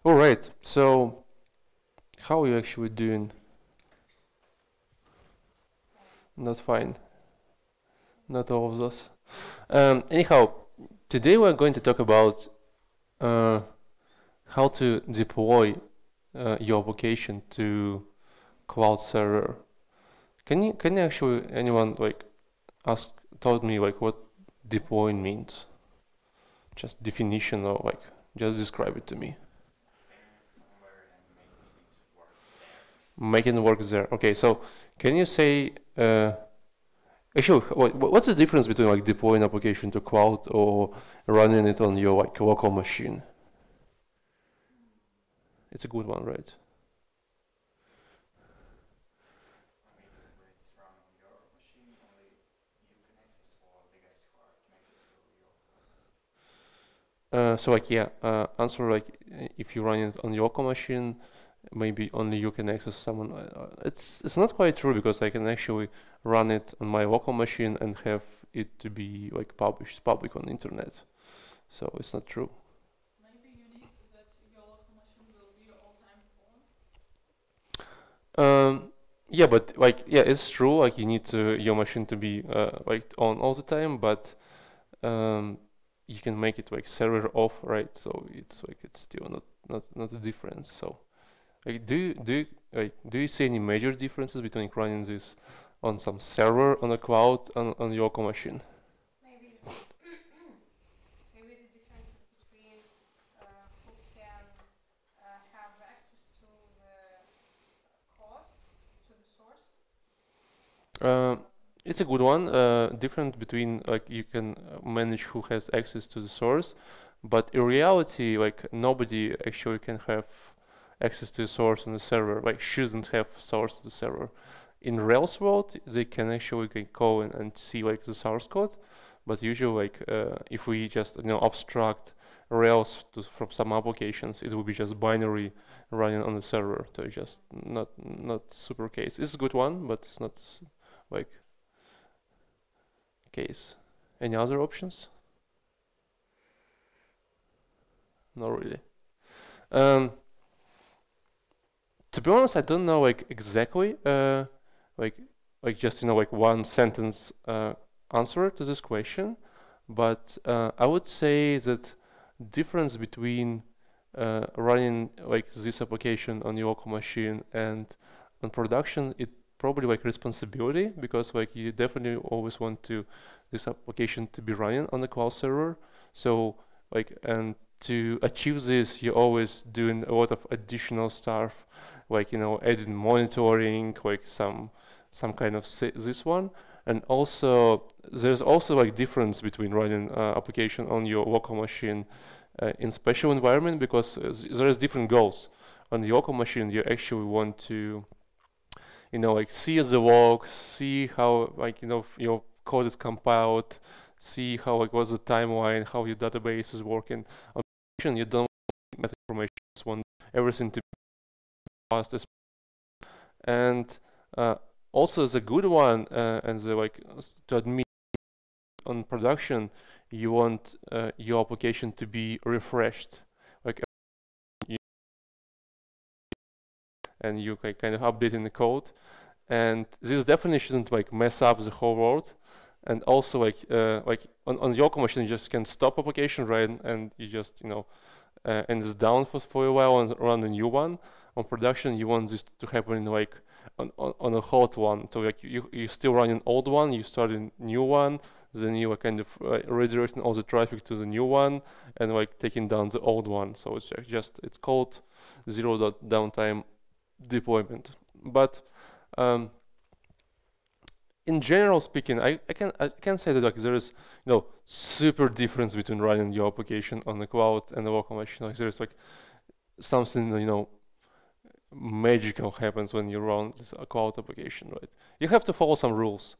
All right. So, how are you actually doing? Not fine. Not all of us. Anyhow, today we're going to talk about uh, how to deploy your application to cloud server. Can you actually anyone like ask told me like what deploying means? Just definition or like just describe it to me. Making it work there. Okay, so can you say actually what's the difference between like deploying application to cloud or running it on your like local machine? It's a good one, right? So like yeah, answer like if you run it on your local machine, maybe only you can access someone. It's not quite true because I can actually run it on my local machine and have it to be like published public on the internet. So it's not true. Um, yeah, but like yeah, it's true. Like you need your machine to be like on all the time, but um, you can make it like server off, right? So it's still not a difference. So like, do you see any major differences between running this on some server on a cloud on your local machine? Uh, it's a good one. Different between like you can manage who has access to the source, but in reality, like nobody actually can have access to the source on the server. Like shouldn't have source to the server. In Rails world, they can actually go in and see like the source code, but usually like if we just abstract Rails from some applications, it will be just binary running on the server. So it's just not super case. It's a good one, but it's not like case. Any other options? Not really. Um, to be honest, I don't know like exactly like just like one sentence answer to this question, but I would say that difference between running like this application on your local machine and on production, it probably like responsibility because like you definitely always want to this application to be running on the cloud server. So like and to achieve this, you're always doing a lot of additional stuff, like adding monitoring, like some kind of this one. And also there's also like difference between running application on your local machine in special environment because there is different goals. On the local machine, you actually want to like see the logs, see how like your code is compiled, see how like what's the timeline, how your database is working. On application, you don't want that information. You just want everything to be fast as and also the good one and the like to admit on production, you want your application to be refreshed, like and you kind of updating the code, and this definitely shouldn't like mess up the whole world. And also like on your machine, you just can stop application right, and you just and it's down for a while and run a new one. On production, you want this to happen like on a hot one. So like you still run an old one, you start a new one, then you are kind of redirecting all the traffic to the new one and like taking down the old one. So it's just it's called zero downtime deployment. But um, in general speaking, I can say that like there is super difference between running your application on the cloud and the local machine. Like there's like something magical happens when you run this cloud application, right? You have to follow some rules.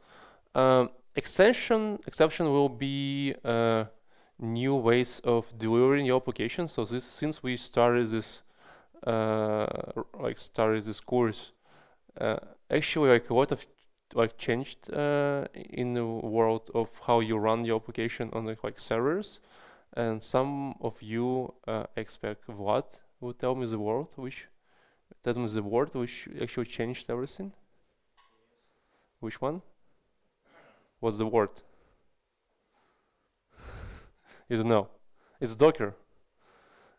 Exception will be new ways of delivering your application. So since we started this course, actually like a lot of like changed in the world of how you run your application on the like servers, and some of you expect Vlad Will tell me the word which actually changed everything? Which one? What's the word? You don't know. It's Docker.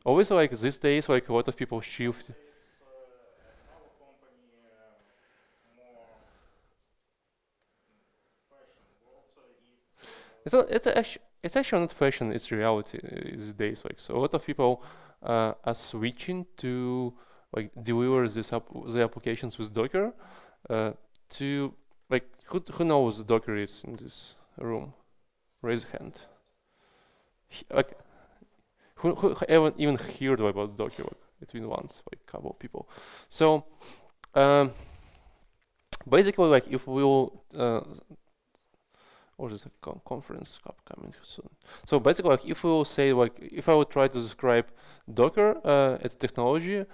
Always like these days, like a lot of people shift. It's actually not fashion. It's reality these days. Like so, a lot of people are switching to like deliver the applications with Docker. To like who knows Docker is in this room? Raise a hand. Like who haven't even heard about Docker? Like, between once, like a couple of people. So um, basically, like if we'll or there's a conference upcoming soon. So basically, like if we will say, like if I would try to describe Docker as a technology,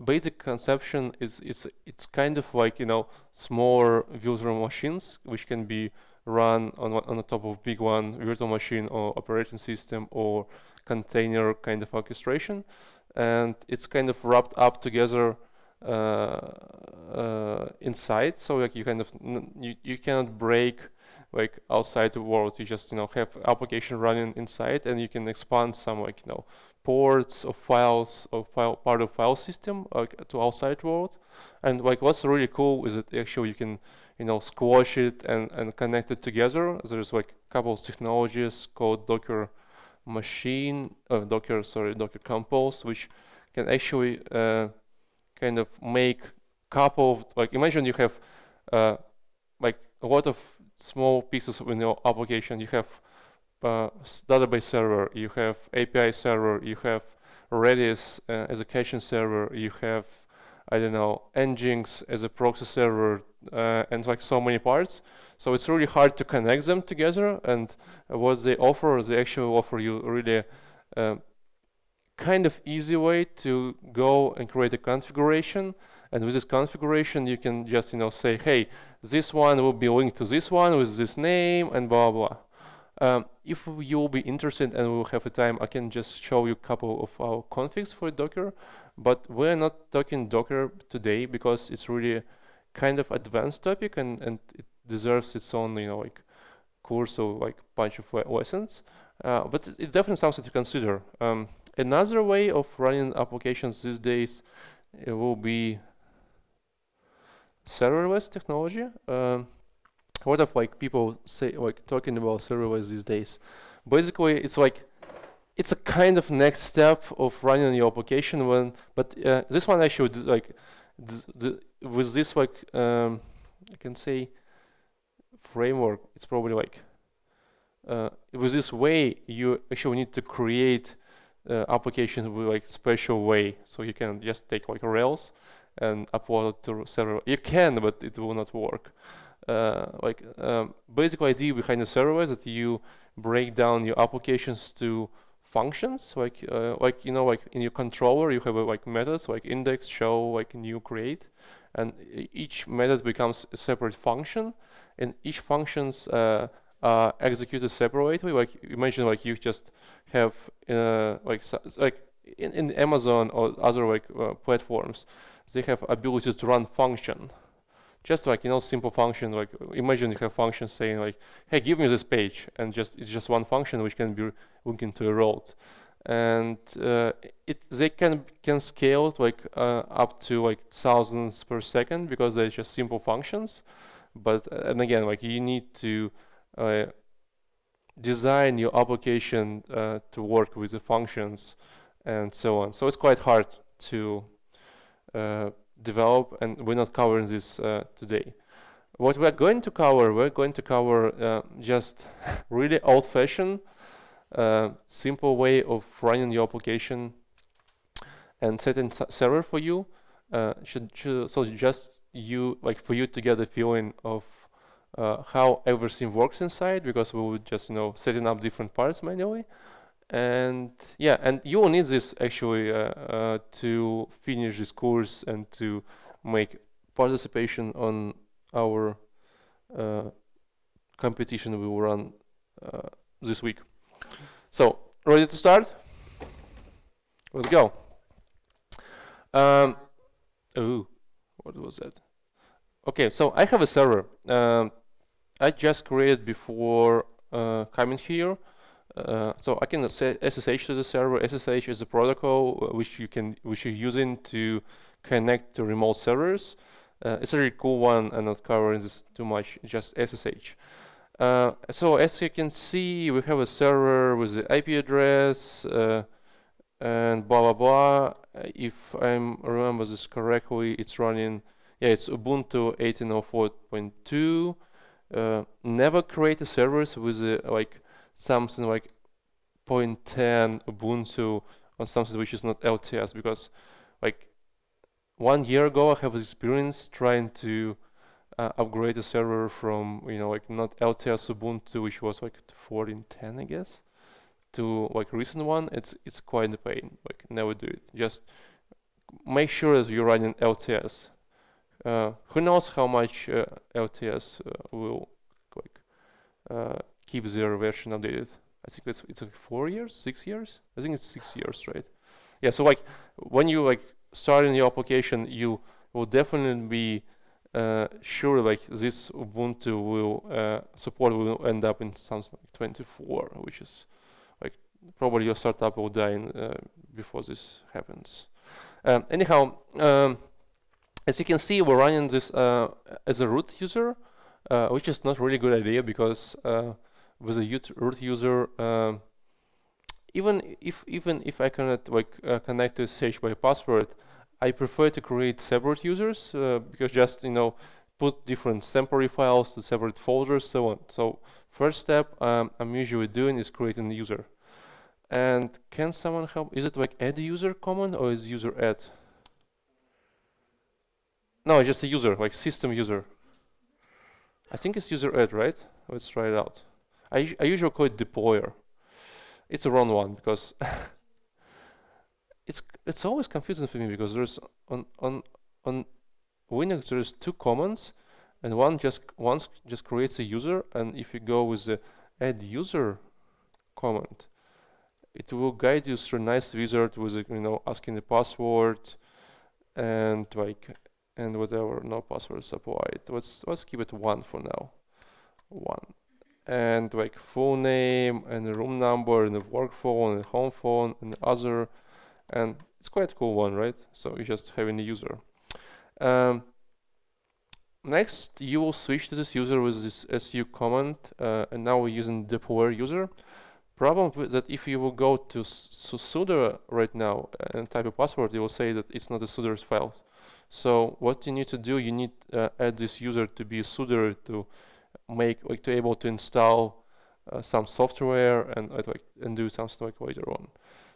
basic conception is it's kind of like smaller virtual machines which can be run on the top of big one virtual machine or operating system or container kind of orchestration, and it's kind of wrapped up together inside. So like you kind of you cannot break like outside the world. You just have application running inside, and you can expand some like ports of files or part of file system like to outside world. And like what's really cool is that actually you can squash it and connect it together. There's like a couple of technologies called Docker Docker Compose, which can actually kind of make couple of like imagine you have like a lot of small pieces in your application. You have database server, you have API server, you have Redis as a caching server, you have I don't know Nginx as a proxy server, and like so many parts. So it's really hard to connect them together. And what they actually offer you really kind of easy way to go and create a configuration. And with this configuration, you can just say, hey, this one will be linked to this one with this name and blah blah. If you will be interested and we will have a time, I can just show you a couple of our configs for Docker. But we're not talking Docker today because it's really kind of advanced topic, and it deserves its own like course or like bunch of lessons. But it's definitely something to consider. Another way of running applications these days it will be serverless technology. A lot of like people say like talking about serverless these days. Basically, it's a kind of next step of running your application but this one actually like with this like I can say framework. It's probably like with this way you actually need to create applications with like special way, so you can just take like Rails and upload it to server. You can, but it will not work. Basic idea behind the server is that you break down your applications to functions, like in your controller you have like methods like index, show, like new, create, and each method becomes a separate function, and each functions are executed separately. Like imagine like you just have like in Amazon or other like platforms, they have ability to run function, just like simple function. Like imagine you have function saying like, hey, give me this page, and it's just one function which can be linked into a route, and they can scale it like up to like thousands per second because they're just simple functions. But and again, like you need to design your application to work with the functions and so on. So it's quite hard to develop, and we're not covering this today. What we're going to cover, just really old-fashioned, simple way of running your application and setting server for you. So just for you to get a feeling of how everything works inside, because we would just setting up different parts manually. And yeah, and you will need this actually to finish this course and to make participation on our competition we will run this week. So ready to start? Let's go. Um, oh, what was that? Okay, so I have a server. I just created before coming here. So I can say SSH to the server. SSH is a protocol which you're using to connect to remote servers. It's a really cool one. I'm not covering this too much. Just SSH. So as you can see, we have a server with the IP address and blah blah blah. If I remember this correctly, it's running. Yeah, it's Ubuntu 18.04.2. Never create a service with like something like 0.10 Ubuntu on something which is not LTS, because like 1 year ago I have experience trying to upgrade a server from like not LTS Ubuntu, which was like 14.10 I guess, to like recent one. It's quite a pain. Like never do it. Just make sure that you're running LTS. Who knows how much LTS will like keep their version updated. I think it's like 4 years, 6 years. I think it's 6 years, right? Yeah. So like when you like starting your application, you will definitely be sure like this Ubuntu will support will end up in something like 24, which is like probably your startup will die before this happens. Anyhow, as you can see, we're running this as a root user, which is not really good idea, because with a root user, even if I cannot like connect to SSH by password, I prefer to create separate users, because just put different temporary files to separate folders, so on. So first step I'm usually doing is creating a user. And can someone help? Is it like add user command or is user add? No, just a user, like system user. I think it's user add, right? Let's try it out. I usually call it deployer. It's a wrong one, because it's always confusing for me, because there's on Linux there's two commands, and one just creates a user, and if you go with the add user command, it will guide you through a nice wizard with asking the password and whatever, no passwords applied. Let's keep it 1 for now. 1. And like full name and the room number and the work phone and the home phone and the other, and it's quite a cool one, right? So you just having a user. Next, you will switch to this user with this su command, and now we're using deployer user. Problem with that, if you will go to sudo right now and type a password, it will say that it's not a sudo file. So what you need to do, you need add this user to be a sudo to make to able to install some software and do something like later on.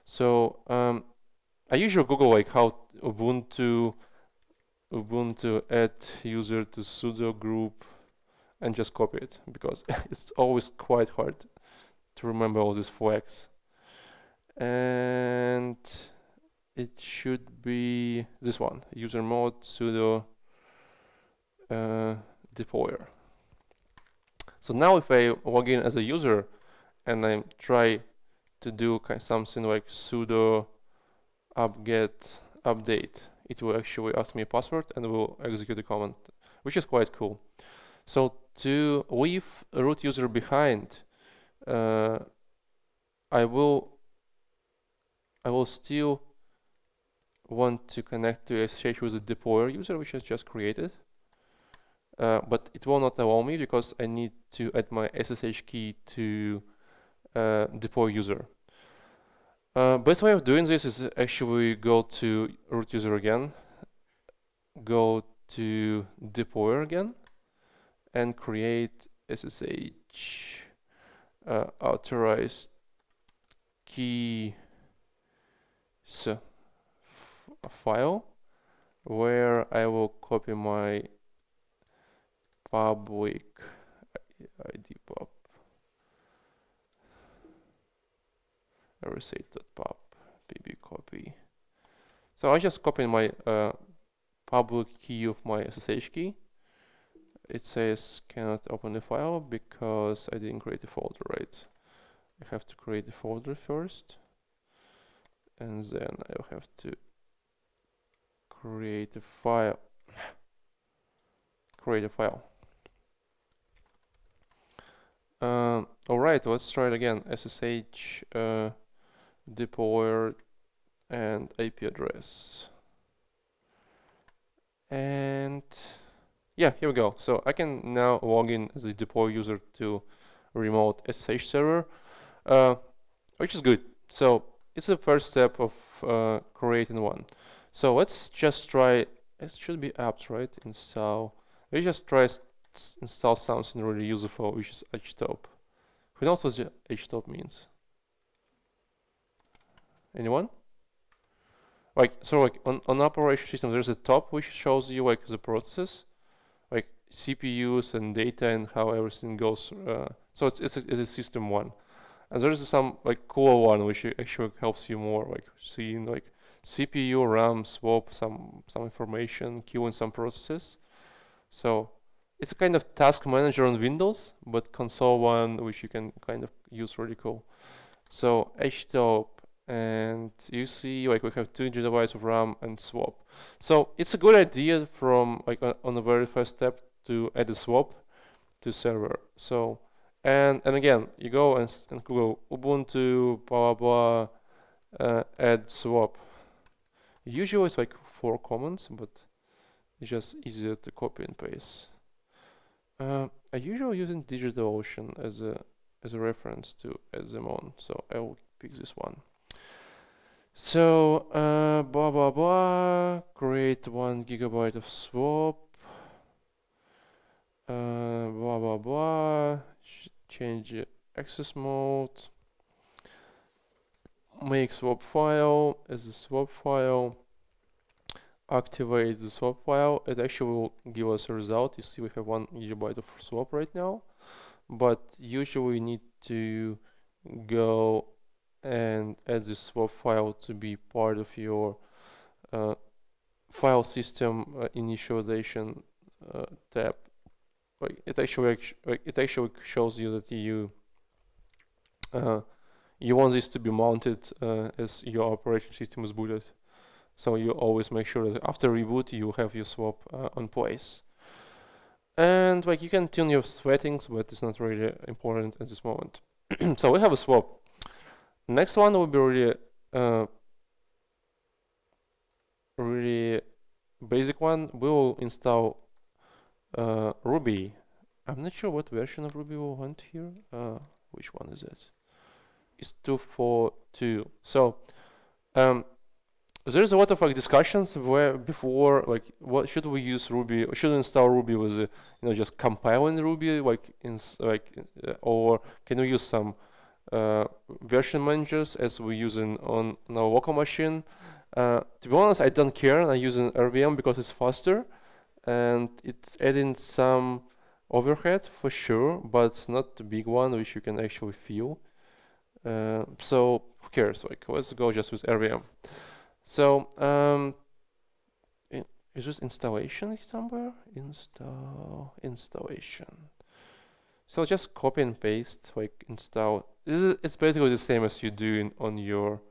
So I usually Google like how Ubuntu add user to sudo group and just copy it, because it's always quite hard to remember all these flags. And it should be this one, user mode sudo deployer. So now if I log in as a user and I try to do something like sudo apt-get update, it will actually ask me a password and will execute the command, which is quite cool. So to leave a root user behind, I will still want to connect to SSH with the deployer user, which I just created. But it will not allow me, because I need to add my SSH key to deploy user. Best way of doing this is actually go to root user again, go to deployer again, and create SSH authorized key file, where I will copy my public id pub reset.pub pb copy. So I just copy my public key of my SSH key. It says cannot open the file because I didn't create a folder, right? I have to create the folder first, and then I'll have to create a file. Create a file. All right, let's try it again. SSH deployer and IP address. And yeah, here we go. So I can now log in as a deploy user to remote SSH server, which is good. So it's the first step of creating one. So let's just try. It should be apps, right? Install. We just try install something really useful, which is htop. Who knows what the htop means? Anyone? Like, so like on operation system, there's a top which shows you like the process, like CPUs and data and how everything goes. So it's a system one, and there's some like cool one which actually helps you more, like seeing like CPU, RAM, swap, some information, queuing some processes. So it's a kind of task manager on Windows, but console one which you can kind of use really cool. So htop, and you see like we have 2 gigabytes of RAM and swap. So it's a good idea from like on the very first step to add a swap to server. So and again you go and Google Ubuntu blah blah add swap. Usually it's like 4 commands, but it's just easier to copy and paste. I usually using DigitalOcean as a reference to add them on, so I will pick this one. So blah blah blah, create 1 gigabyte of swap, blah blah blah, change the access mode, make swap file as a swap file, activate the swap file. It actually will give us a result. You see we have 1 gigabyte of swap right now, but usually we need to go and add this swap file to be part of your file system initialization tab. Like it actually shows you that you want this to be mounted as your operation system is booted. So you always make sure that after reboot you have your swap on place. And like you can tune your settings, but it's not really important at this moment. So we have a swap. Next one will be really basic one. We will install Ruby. I'm not sure what version of Ruby we want here. Which one is it? It's 2.4.2. So there's a lot of like discussions where before like what should we use Ruby? Should we install Ruby with just compiling Ruby or can we use some version managers as we use on our local machine? To be honest, I don't care. I'm using RVM because it's faster and it's adding some overhead for sure, but it's not the big one which you can actually feel. So who cares? Like let's go just with RVM. So is this installation somewhere? Installation. So just copy and paste, like install. It's basically the same as you do on your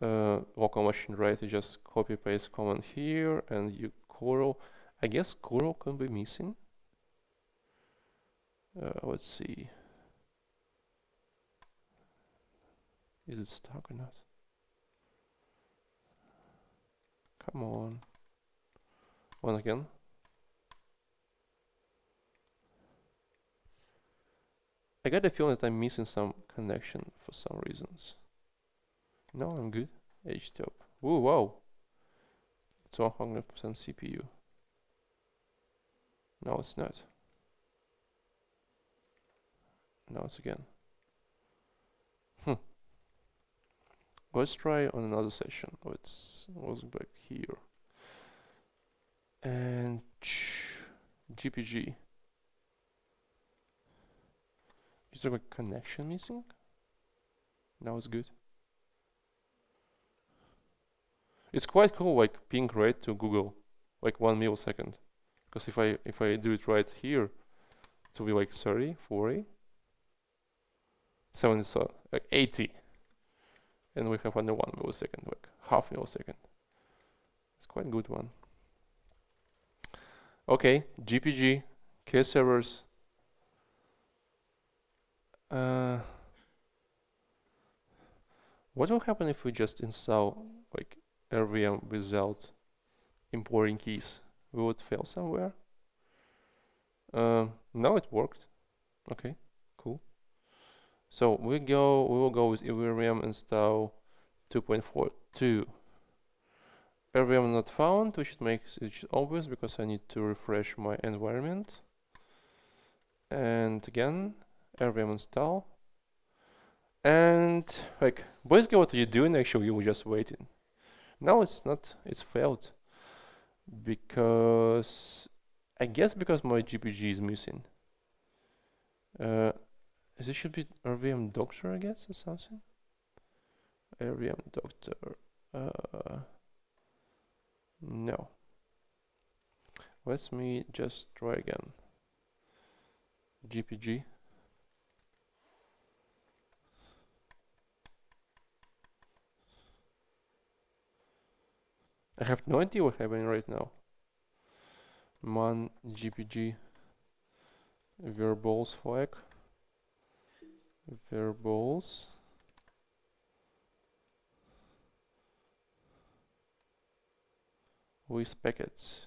local machine, right? You just copy paste command here and you curl. I guess curl can be missing. Let's see. Is it stuck or not? Come on. One again. I got a feeling that I'm missing some connection for some reasons. No, I'm good. htop. Ooh, wow. It's 100% CPU. No, it's not. No, it's again. Let's try on another session. Let's go back here. And GPG. Is there a connection missing? Now it's good. It's quite cool, like ping rate to Google, like 1 millisecond. Because if I do it right here, it will be like 30, 40, 70, so like 80. And we have only 1 millisecond, like half millisecond. It's quite good one. Okay, GPG, case servers. What will happen if we just install like RVM without importing keys? Will it fail somewhere? No, it worked. Okay, cool. So we will go with RVM install 2.42. RVM not found, which makes it obvious because I need to refresh my environment. And again, RVM install. And like, basically what you're doing actually, you were just waiting. No, it's not, it's failed. Because, I guess because my GPG is missing. This should be RVM doctor, I guess, or something. RVM doctor, no. Let me just try again. GPG. I have no idea what's happening right now. Man GPG verbals flag. Verbals. With packets.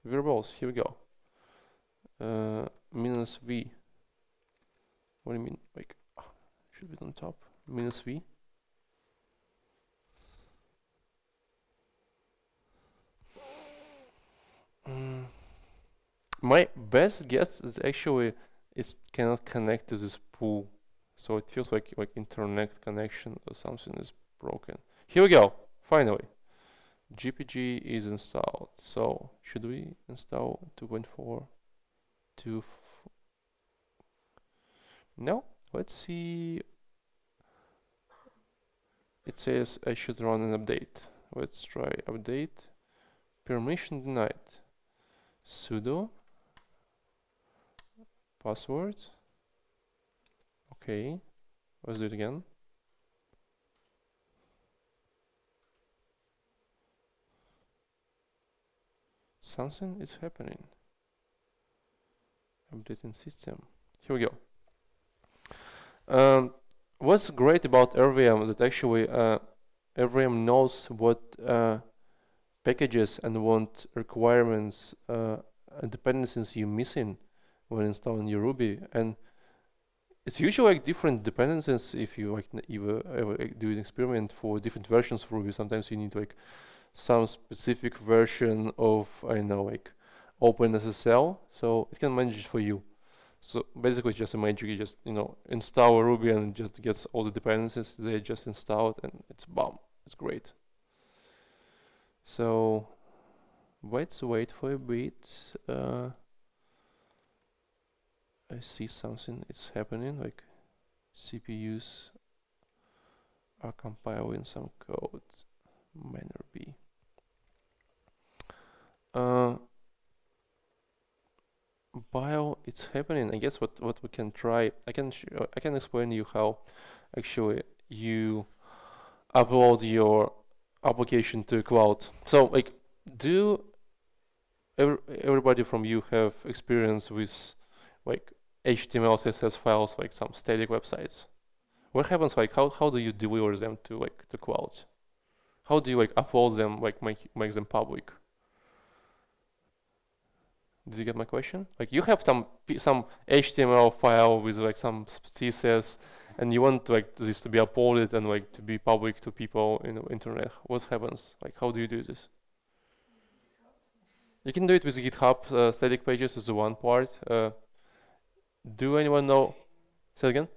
Verbals, here we go. -v. What do you mean? Like, should be on top. -v. My best guess is actually it cannot connect to this pool, so it feels like internet connection or something is broken. Here we go. Finally, GPG is installed. So should we install 2.4? No. Let's see. It says I should run an update. Let's try update. Permission denied. Sudo password. Okay, let's do it again. Something is happening. Updating system. Here we go. What's great about RVM that actually RVM knows what packages and what requirements and dependencies you're missing when installing your Ruby, and it's usually like different dependencies. If you like ever do an experiment for different versions of Ruby, sometimes you need like some specific version of, I don't know, like OpenSSL, so it can manage it for you. So basically it's just a magic. You just, you know, install Ruby and it just gets all the dependencies. They just installed and it's bomb. It's great. So let's wait for a bit. I see something is happening, like CPUs are compiling some code. Manner B. While it's happening, I guess what we can try, I can explain you how actually you upload your application to a cloud. So like, do everybody from you have experience with like HTML, CSS files, like some static websites? What happens, like how do you deliver them to like the cloud? How do you like upload them, like make them public? Did you get my question? Like, you have some HTML file with like some CSS, and you want like this to be uploaded and like to be public to people in the internet. What happens? Like, how do you do this? You can do it with GitHub. Static pages is the one part. Do anyone know? Say it again.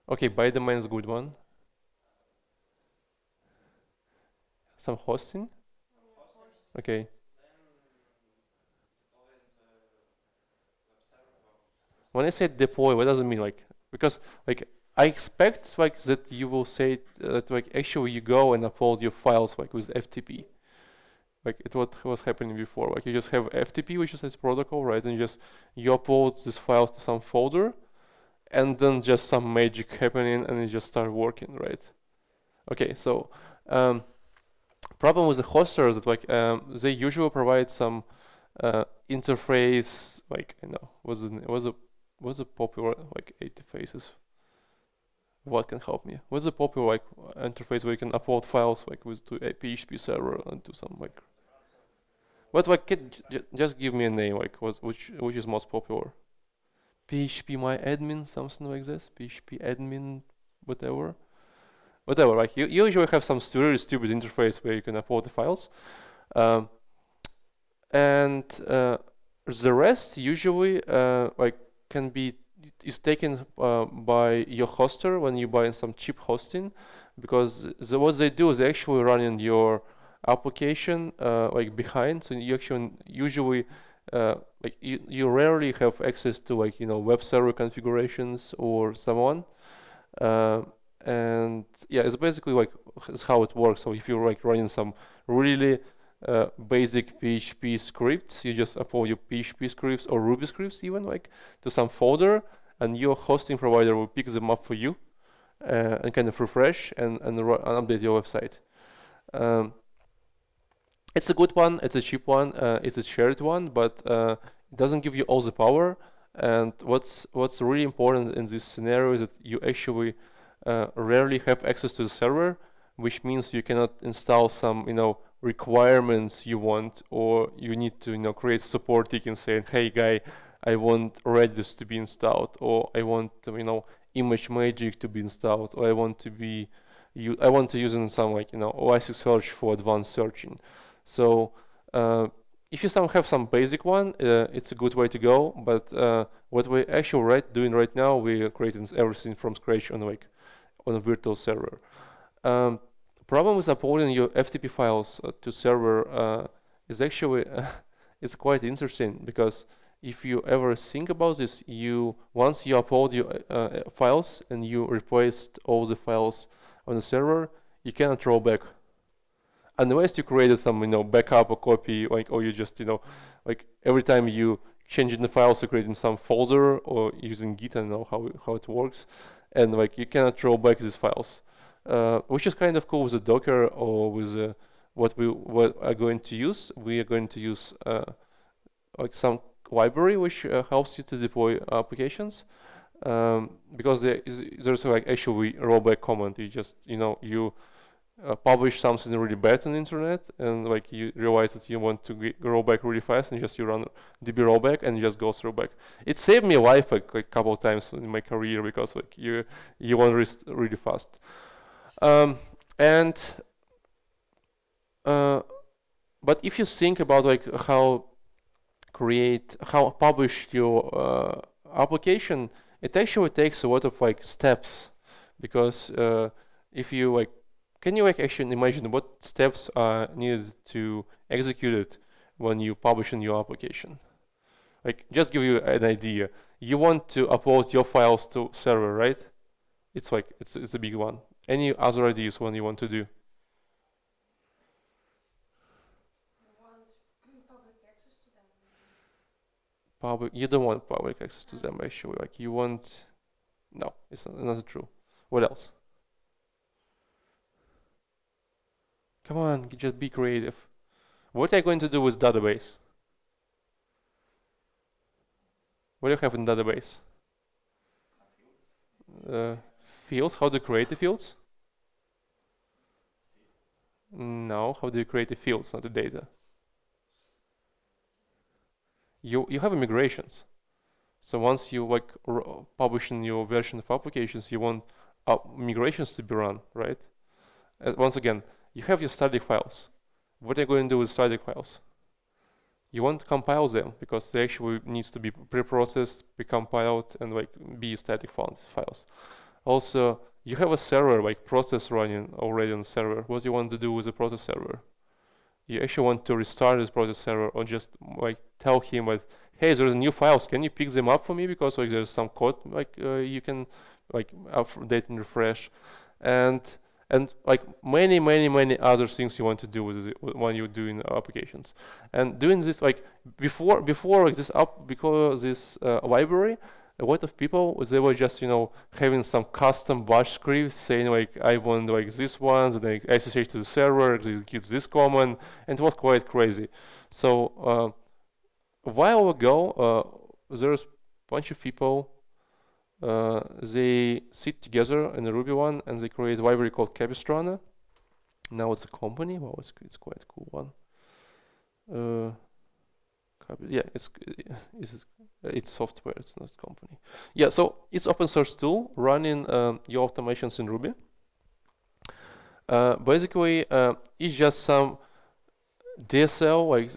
Okay, by domain is a good one. Some hosting. Okay. When I say deploy, what does it mean? Like, because like I expect like that you will say that like actually you go and upload your files like with FTP. Like what was happening before. Like you just have FTP, which is this protocol, right? And you upload these files to some folder, and then just some magic happening, and it just start working, right? Okay, so Problem with the hosters that like they usually provide some interface, like was a popular like 80 faces. What can help me? What's the popular like interface where you can upload files like with to a PHP server and to some like what like just give me a name like which is most popular? PHP my admin, something like this. PHP admin, whatever. Whatever. Like you usually have some really stupid interface where you can upload the files, um, and the rest usually like can be is taken by your hoster when you buy some cheap hosting, because what they do is they actually running your application like behind, so you actually usually like you rarely have access to like web server configurations or someone, uh, and yeah, it's basically like it's how it works. So if you're like running some really basic PHP scripts, you just upload your PHP scripts or Ruby scripts even like to some folder, and your hosting provider will pick them up for you and kind of refresh and update your website. Um, it's a good one, it's a cheap one, it's a shared one, but it doesn't give you all the power. And what's really important in this scenario is that you actually rarely have access to the server, which means you cannot install some requirements you want, or you need to create support ticket saying, hey guy, I want Redis to be installed, or I want ImageMagick to be installed, or I want to use in some like Elasticsearch for advanced searching. So if you have some basic one, it's a good way to go. But what we're actually doing right now, we're creating everything from scratch on a virtual server. Problem with uploading your FTP files to server is actually it's quite interesting, because if you ever think about this, once you upload your files and you replaced all the files on the server, you cannot roll back unless you created some backup or copy, like, or you just like every time you changing the files, you creating some folder or using Git. I don't know how it works, and like you cannot roll back these files, which is kind of cool with the Docker or with what we are going to use. We are going to use like some library which helps you to deploy applications, because there's like actually rollback command. You just you publish something really bad on the internet, and like you realize that you want to roll back really fast, and just you run db rollback and you just go through back. It saved me life like a couple of times in my career, because like you want really fast. And but if you think about like how publish your application, it actually takes a lot of like steps, because if you like, can you like actually imagine what steps are needed to execute it when you publish a new application? Like, just give you an idea. You want to upload your files to server, right? It's like it's a big one. Any other ideas when you want to do? You don't want public access to them actually. Like you want, no, it's not true. What else? Come on, just be creative. What are you going to do with database? What do you have in database? Fields. How do you create the fields? No, how do you create the fields, not the data? You have migrations. So once you like publish a new version of applications, you want migrations to be run, right? Once again, you have your static files. What are you going to do with static files? You want to compile them, because they actually needs to be pre-processed, pre-compiled, and like be static files. Also, you have a server, like process running already on the server. What do you want to do with the process server? You actually want to restart this process server, or just like tell him that, hey, there's new files, can you pick them up for me, because like there's some code like you can like update and refresh, and like many other things you want to do with it when you're doing applications. And doing this like before like this because this library, a lot of people, they were just, having some custom bash scripts saying like, I want like this one, and they SSH to the server, execute this command, and it was quite crazy. So a while ago, there's a bunch of people, they sit together in a Ruby one, and they create a library called Capistrano. Now it's a company. Wow, it's quite a cool one. Yeah, it's software. It's not a company. Yeah, so it's open source tool running your automations in Ruby. Basically, it's just some DSL like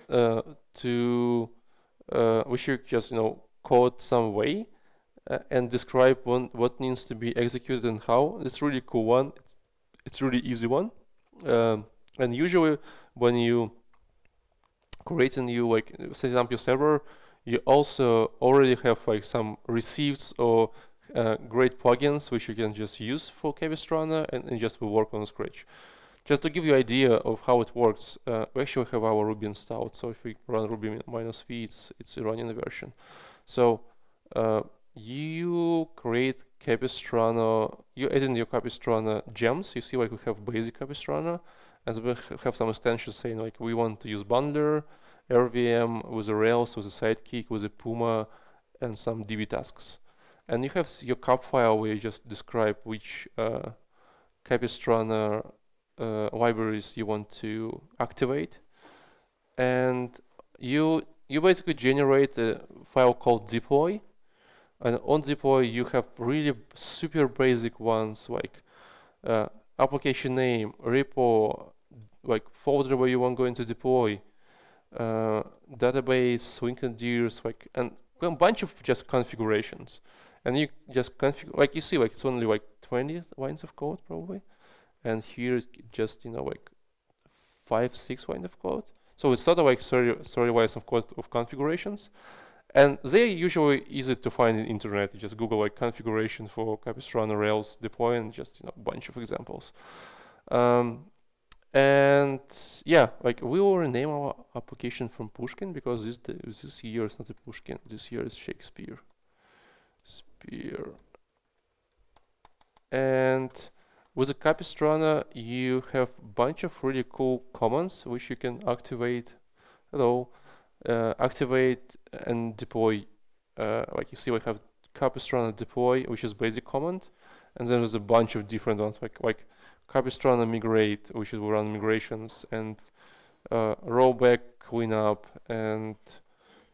to which you just code some way and describe what needs to be executed and how. It's really cool one. It's really easy one. And usually when you create a new like set up your server, you also already have like some receipts or great plugins which you can just use for Capistrano and just will work on Scratch. Just to give you an idea of how it works, we actually have our Ruby installed. So if we run Ruby -v, it's a running version. So you create Capistrano, you add in your Capistrano gems. You see like we have basic Capistrano, and we have some extensions saying like we want to use bundler, RVM with a Rails, with a Sidekick, with a Puma, and some DB tasks. And you have your cap file where you just describe which Capistrano libraries you want to activate, and you basically generate a file called deploy, and on deploy you have really super basic ones like application name, repo, like folder where you want going to deploy, database, linked like, and a bunch of just configurations, and you just configure like you see like it's only like 20 lines of code probably. And here just like 5-6 lines of code. So it's sort of like 30 lines of code of configurations, and they're usually easy to find in internet. You just Google like configuration for Capistrano Rails deploy and just a bunch of examples. And yeah, like we will rename our application from Pushkin because this year is not a Pushkin. This year is Shakespeare. And with the Capistrano, you have a bunch of really cool commands which you can activate. Activate and deploy. Like you see, we have Capistrano deploy, which is basic command, and then there's a bunch of different ones like Capistrano migrate, which will run migrations, and rollback cleanup, and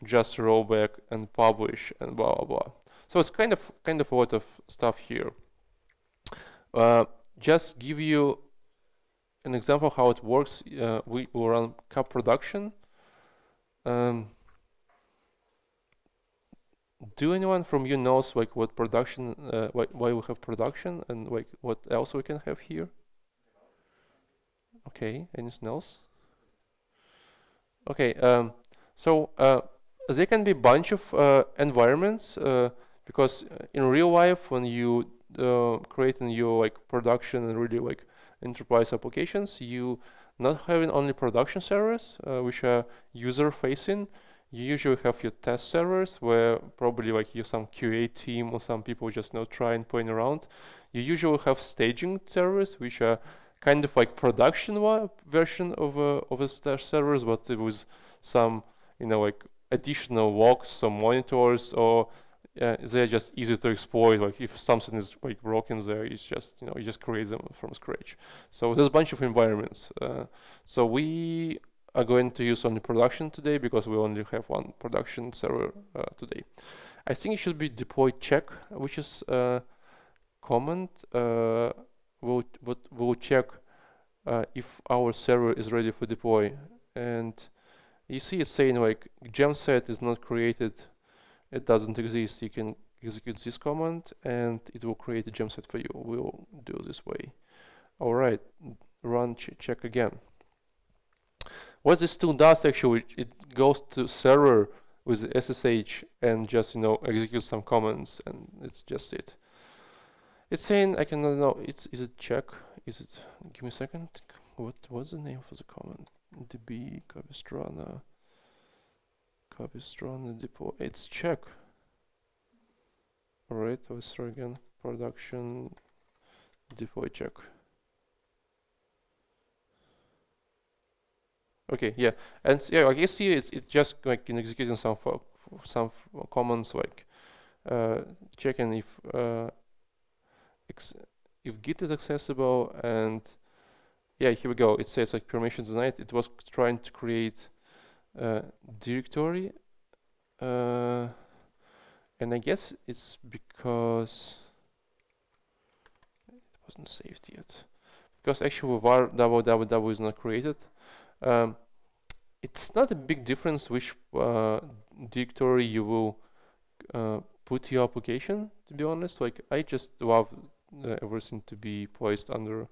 just rollback and publish, and blah blah blah. So it's kind of a lot of stuff here. Just give you an example how it works. We will run cap production. Do anyone from you knows like what production, why we have production, and like what else we can have here? Okay, anything else? Okay, so there can be a bunch of environments because in real life when you creating your like production and really like enterprise applications, you not having only production servers which are user facing. You usually have your test servers where probably like you some QA team or some people just try and playing around. You usually have staging servers which are kind of like production version of a servers, but with some like additional logs or monitors, or they're just easy to exploit. Like if something is like broken there, it's just you just create them from scratch. So there's a bunch of environments. So we are going to use only production today because we only have one production server today. I think it should be deploy check, which is command. We'll check if our server is ready for deploy, and you see it's saying like gem set is not created. It doesn't exist. You can execute this command and it will create a gem set for you. We'll do it this way. All right, run check again. What this tool does actually, it goes to server with the SSH and just executes some commands, and it's just it. It's saying I cannot know. Is it check? Is it? Give me a second. What's the name for the command? db Capistrano deploy. It's check. right? Let's try again. Production deploy check. Okay, yeah, and yeah, I guess here it's just like in executing some commands like checking if Git is accessible, and yeah, here we go. It says like permissions denied. It was trying to create a directory, and I guess it's because it wasn't saved yet. Because actually var www is not created. Um, it's not a big difference which directory you will put your application, to be honest. Like I just love everything to be placed under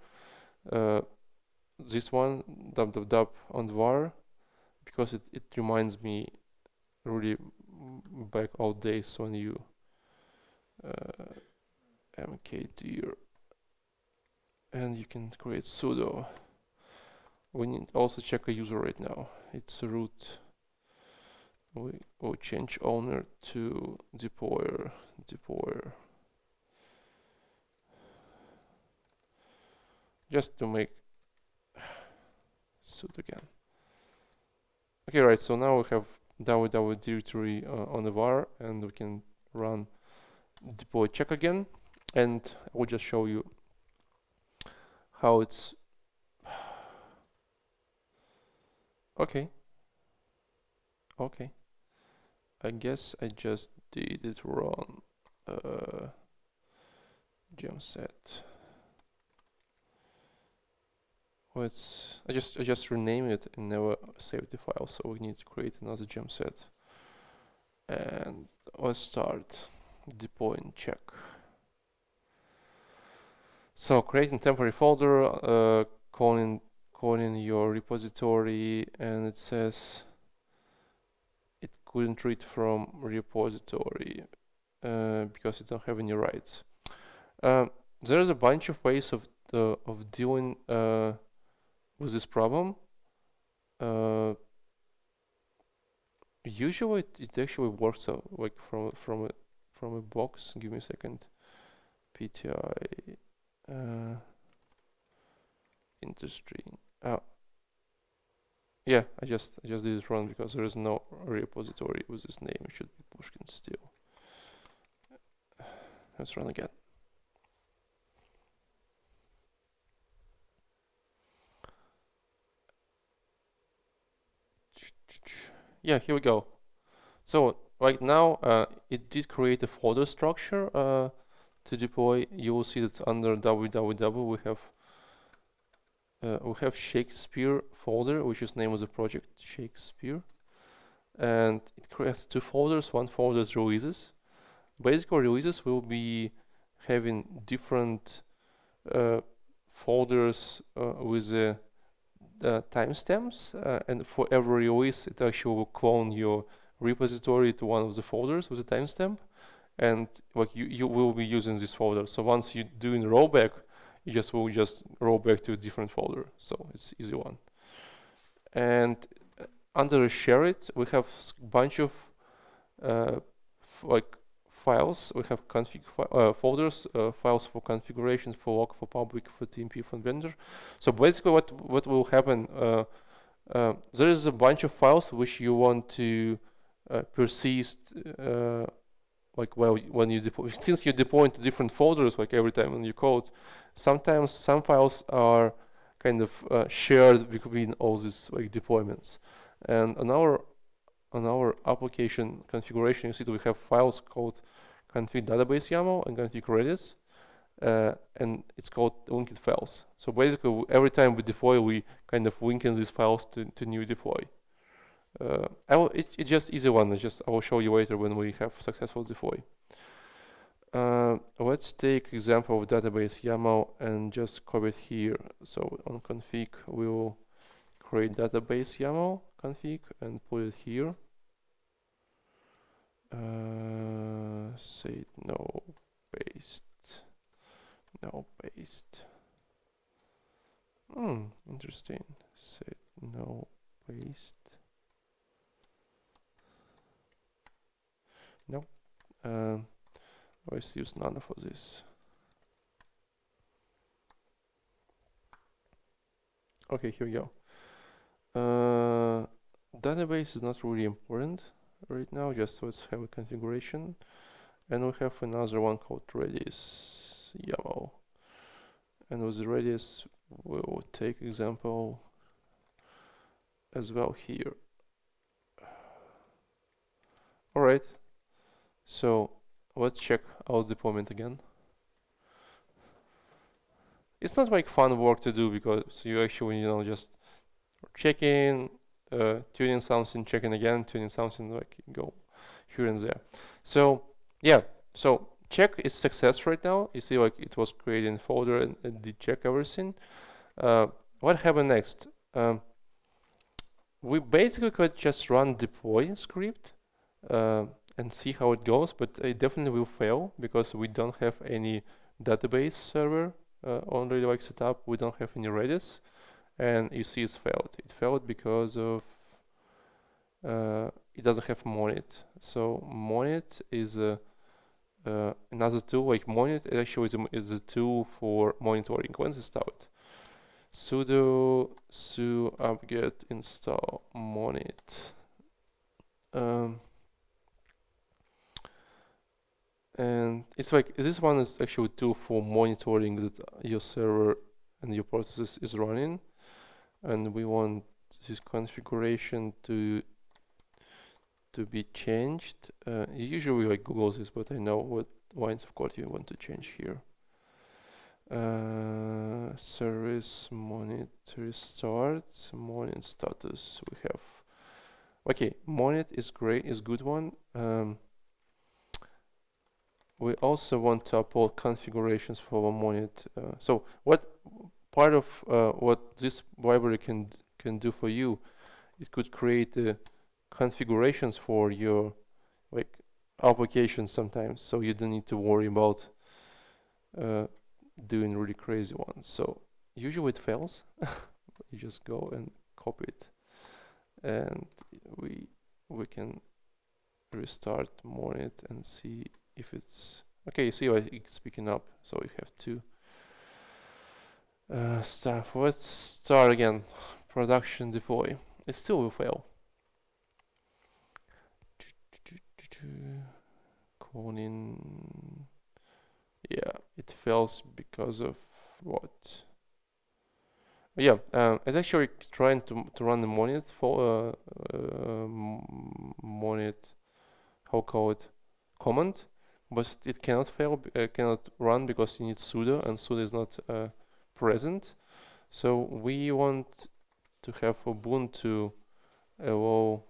this one www on var, because it reminds me really back old days when you mkdir, and you can create sudo. We need also check a user right now. It's root. We will change owner to deployer. Just to make sudo again. Okay, right. So now we have www directory on the var, and we can run deploy check again, and I will just show you how it's okay. I guess I just did it wrong. Gem set. I just rename it and never saved the file, so we need to create another gem set. And let's start deploying check. So creating temporary folder, calling your repository, and it says it couldn't read from repository because it don't have any rights. There's a bunch of ways of dealing with this problem. Usually it actually works out like from a box. Give me a second. PTI industry. Yeah, I just did it wrong because there is no repository with this name. It should be Pushkin still. Let's run again. Yeah, here we go. So right now it did create a folder structure to deploy. You will see that under www we have Shakespeare folder, which is name of the project Shakespeare, and it creates two folders. One folder is releases. Basically, releases will be having different folders with the timestamps, and for every release it actually will clone your repository to one of the folders with a timestamp, and like you will be using this folder. So once you doing rollback, you will just roll back to a different folder. So it's easy one. And under share it, we have a bunch of like files. We have config folders, files for configuration, for log, for public, for TMP, for vendor. So basically, what will happen? There is a bunch of files which you want to persist. Like when you deploy, since you deploy into different folders, like every time when you code, sometimes some files are kind of shared between all these like deployments. And on our application configuration, you see that we have files called config database YAML and config redis, and it's called linked files. So basically, every time we deploy, we kind of link in these files to new deploy. It's just easy one. I will show you later when we have successful deploy. Let's take example of database YAML and just copy it here. So on config, we will create database YAML config and put it here. Say no paste. Interesting. Say no paste. No. Let's use nano for this. Okay, here we go. Database is not really important right now, just let's have a configuration. And we have another one called Redis YAML. And with Redis, we'll take example as well here. Alright, so let's check our deployment again. It's not like fun work to do because you actually, you know, just checking, tuning something, checking again, tuning something, like go here and there. So yeah, so check is success right now. You see, like it was creating a folder and did check everything. What happened next? We basically could just run deploy script and see how it goes, but it definitely will fail because we don't have any database server already like set up. We don't have any Redis, and you see it's failed. It failed because of it doesn't have Monit. So Monit is another tool. Like Monit actually is a tool for monitoring. Let's install it. Sudo su apt-get install Monit. And it's like this one is actually a tool for monitoring that your server and your processes is running, and we want this configuration to be changed. Usually like Google this, but I know what lines of code you want to change here. Service monitor start, monit status. We have okay, monit is great, is good one. We also want to upload configurations for our monit. So what part of what this library can do for you, it could create configurations for your like applications sometimes, so you don't need to worry about doing really crazy ones. So usually it fails. You just go and copy it, and we can restart monit and see if it's okay. You see why it's picking up. So we have two stuff. Let's start again. Production deploy. It still will fail. Cloning. Yeah, it fails because of what? Yeah, it's actually trying to run the monit for monit. How call it? Command, but it cannot fail. Cannot run because you need sudo, and sudo is not present. So we want to have Ubuntu allow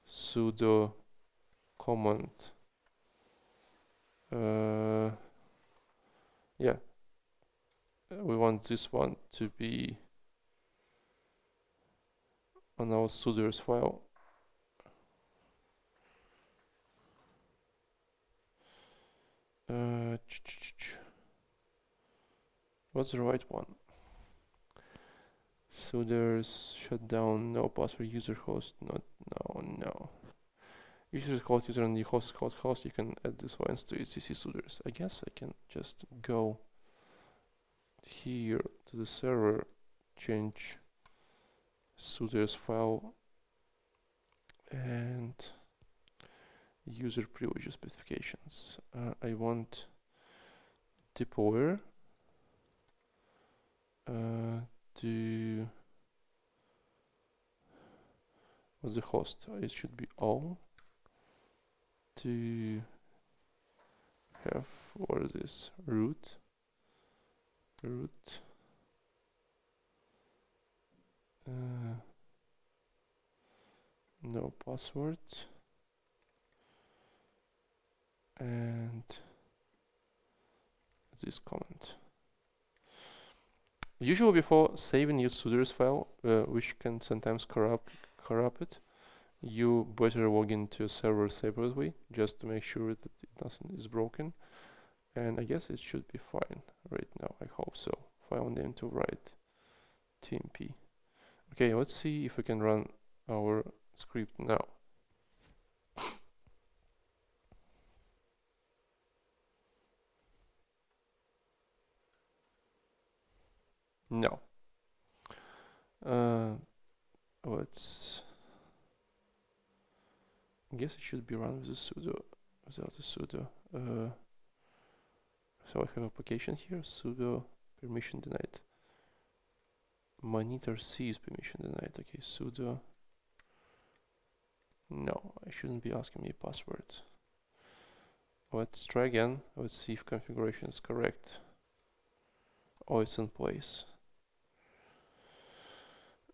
sudo command. Yeah, we want this one to be on our sudoers file. What's the right one? Sudoers shutdown, no password, user host, not, no. User called user and the host is called host. You can add this lines to etc sudoers. I guess I can just go here to the server, change sudoers file, and user privilege specifications. I want deployer to what's the host? It should be all. To have what is this? Root. No password. And this comment. Usually before saving your sudoers file, which can sometimes corrupt it, you better log into a server separately just to make sure that nothing is broken. And I guess it should be fine right now. I hope so. File name to write tmp. Okay, let's see if we can run our script now. No. Let's. I guess it should be run with a sudo, without a sudo. So I have application here, sudo permission denied. Monitor C is permission denied. Okay, sudo. No, I shouldn't be asking me password. Let's try again. Let's see if configuration is correct. Oh, it's in place.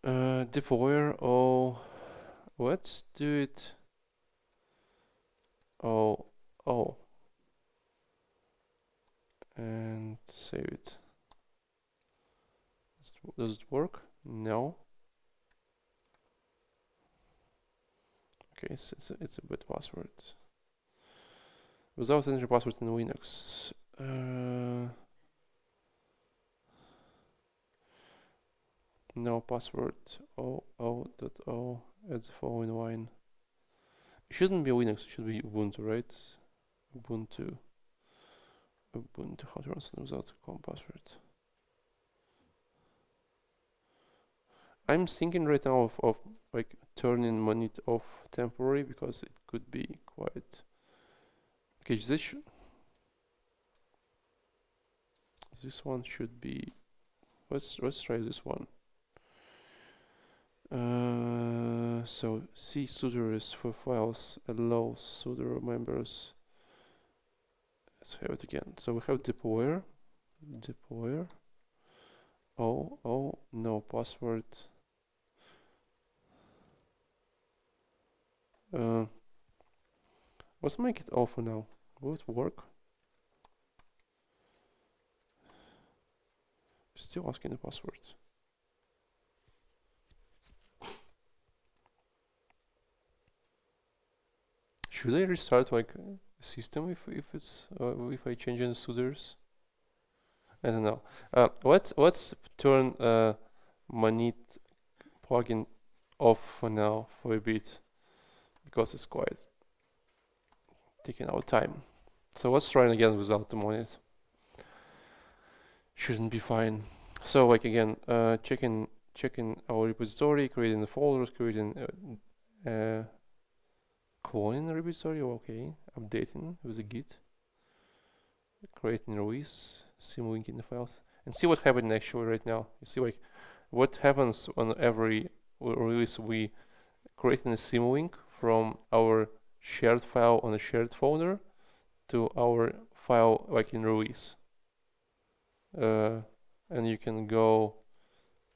Deployer. Oh, let's do it. Oh, and save it. Does it work? No. Okay, it's a bad password. Without entering password in Linux. No password. O at the following line. It shouldn't be Linux. It should be Ubuntu, right? Ubuntu. How to run something without com password? I'm thinking right now of like turning Monit off temporary because it could be quite. Okay, this one should be. Let's try this one. So C sudo is for files, allow sudo members. Let's have it again. So we have deployer. Oh, no password. Let's make it off for now. Will it work? Still asking the password. Should I restart like a system if I change in sudoers? I don't know. Let's turn Manit plugin off for now for a bit because it's quite taking our time. So let's try it again without the Manit. Shouldn't be fine. So like again, checking our repository, creating the folders, creating cloning the repository. Okay, updating with the git, creating release, simlinking the files, and see what happened actually right now. You see like what happens on every release. We creating a symlink from our shared file on a shared folder to our file like in release. And you can go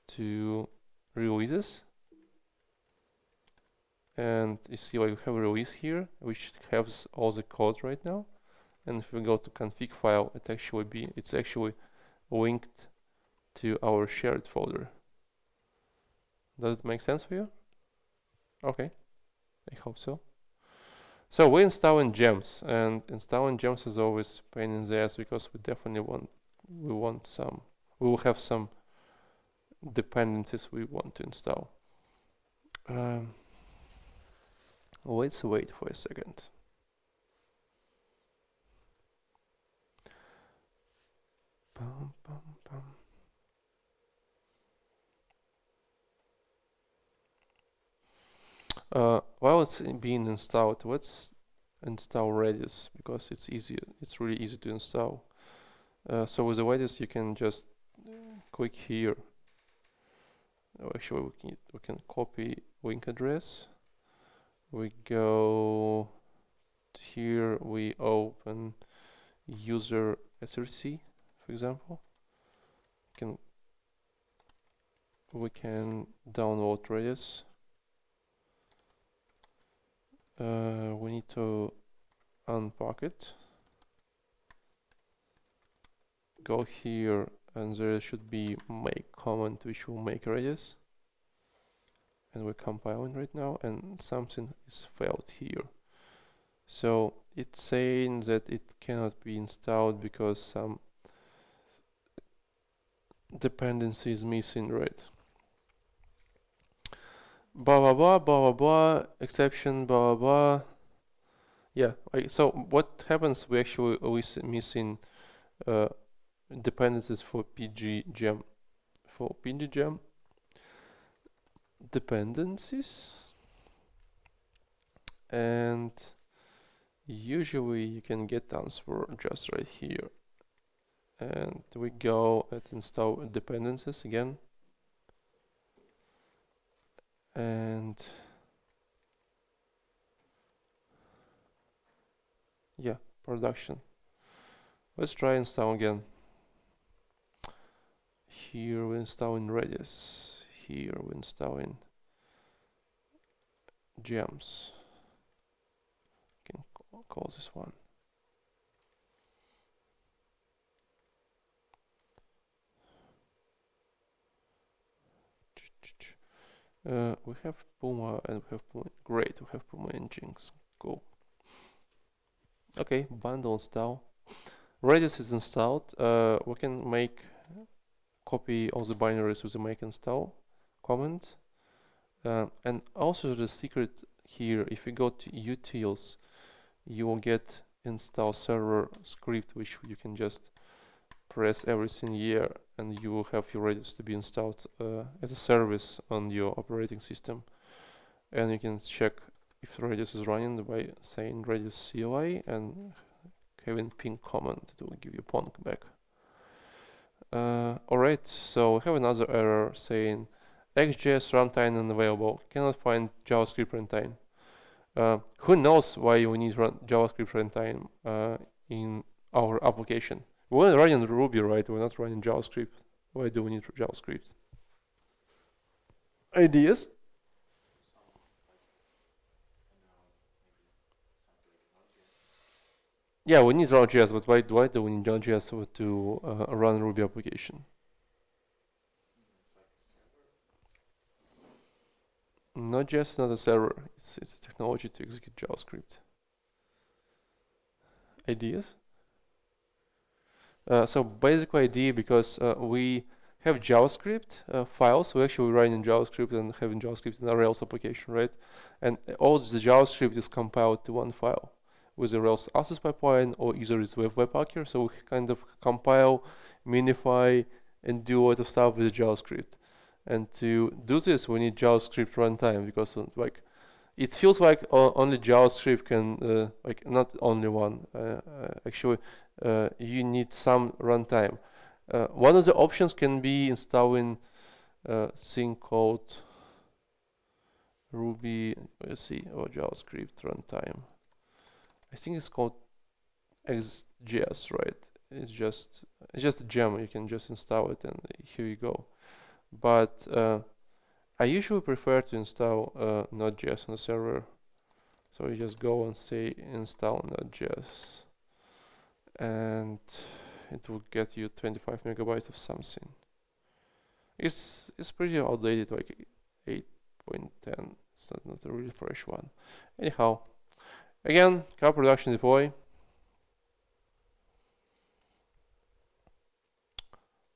to releases and you see like we have a release here which has all the code right now, and if we go to config file, it's actually linked to our shared folder. Does it make sense for you? Okay, I hope so. So we're installing gems, and installing gems is always pain in the ass because we definitely we will have some dependencies we want to install. Let's wait for a second. While it's being installed, let's install Redis because it's easy. It's really easy to install. So with the Redis, you can just click here. Actually, we can copy link address. We go here. We open user src, for example. We can download Redis. We need to unpack it. Go here, and there should be make command which will make Redis. And we're compiling right now, and something is failed here. So it's saying that it cannot be installed because some dependency is missing, right? Blah blah blah blah blah blah, exception blah blah blah. Yeah, so what happens, we actually always missing dependencies for PG gem for pngem dependencies, and usually you can get answer just right here. And we go and install dependencies again, and yeah, production. Let's try install again. Here we install in Redis. Here we install in gems. Can call this one. We have Puma and we have Puma. Great, we have Puma and Jinx. Cool. Okay, bundle install. Redis is installed. We can make copy all the binaries with the make install command. And also the secret here, if you go to utils, you will get install server script, which you can just press everything here, and you will have your Redis to be installed as a service on your operating system. And you can check if Redis is running by saying Redis CLI and having ping command. It will give you ponk back. Alright, so we have another error saying XJS runtime unavailable, cannot find JavaScript runtime. Who knows why we need JavaScript runtime in our application? We're running Ruby, right? We're not running JavaScript. Why do we need JavaScript? Ideas? Yeah, we need Node.js, but why do we need Node.js to run Ruby application? Node.js is not a server, it's a technology to execute JavaScript. Ideas? So basic idea, because we have JavaScript files, we actually write in JavaScript and having JavaScript in a Rails application, right? And all the JavaScript is compiled to one file with a Rails access pipeline or either it's Webpacker. So we kind of compile, minify, and do a lot of stuff with JavaScript. And to do this, we need JavaScript runtime, because like it feels like only JavaScript can, like not only one. Actually, you need some runtime. One of the options can be installing a thing called Ruby, let's see, or JavaScript runtime. I think it's called XJS, right? It's just a gem. You can just install it, and here you go. But I usually prefer to install Node.js on the server. So you just go and say install Node.js, and it will get you 25 megabytes of something. It's pretty outdated, like 8.10. It's not a really fresh one. Anyhow, again, car production deploy.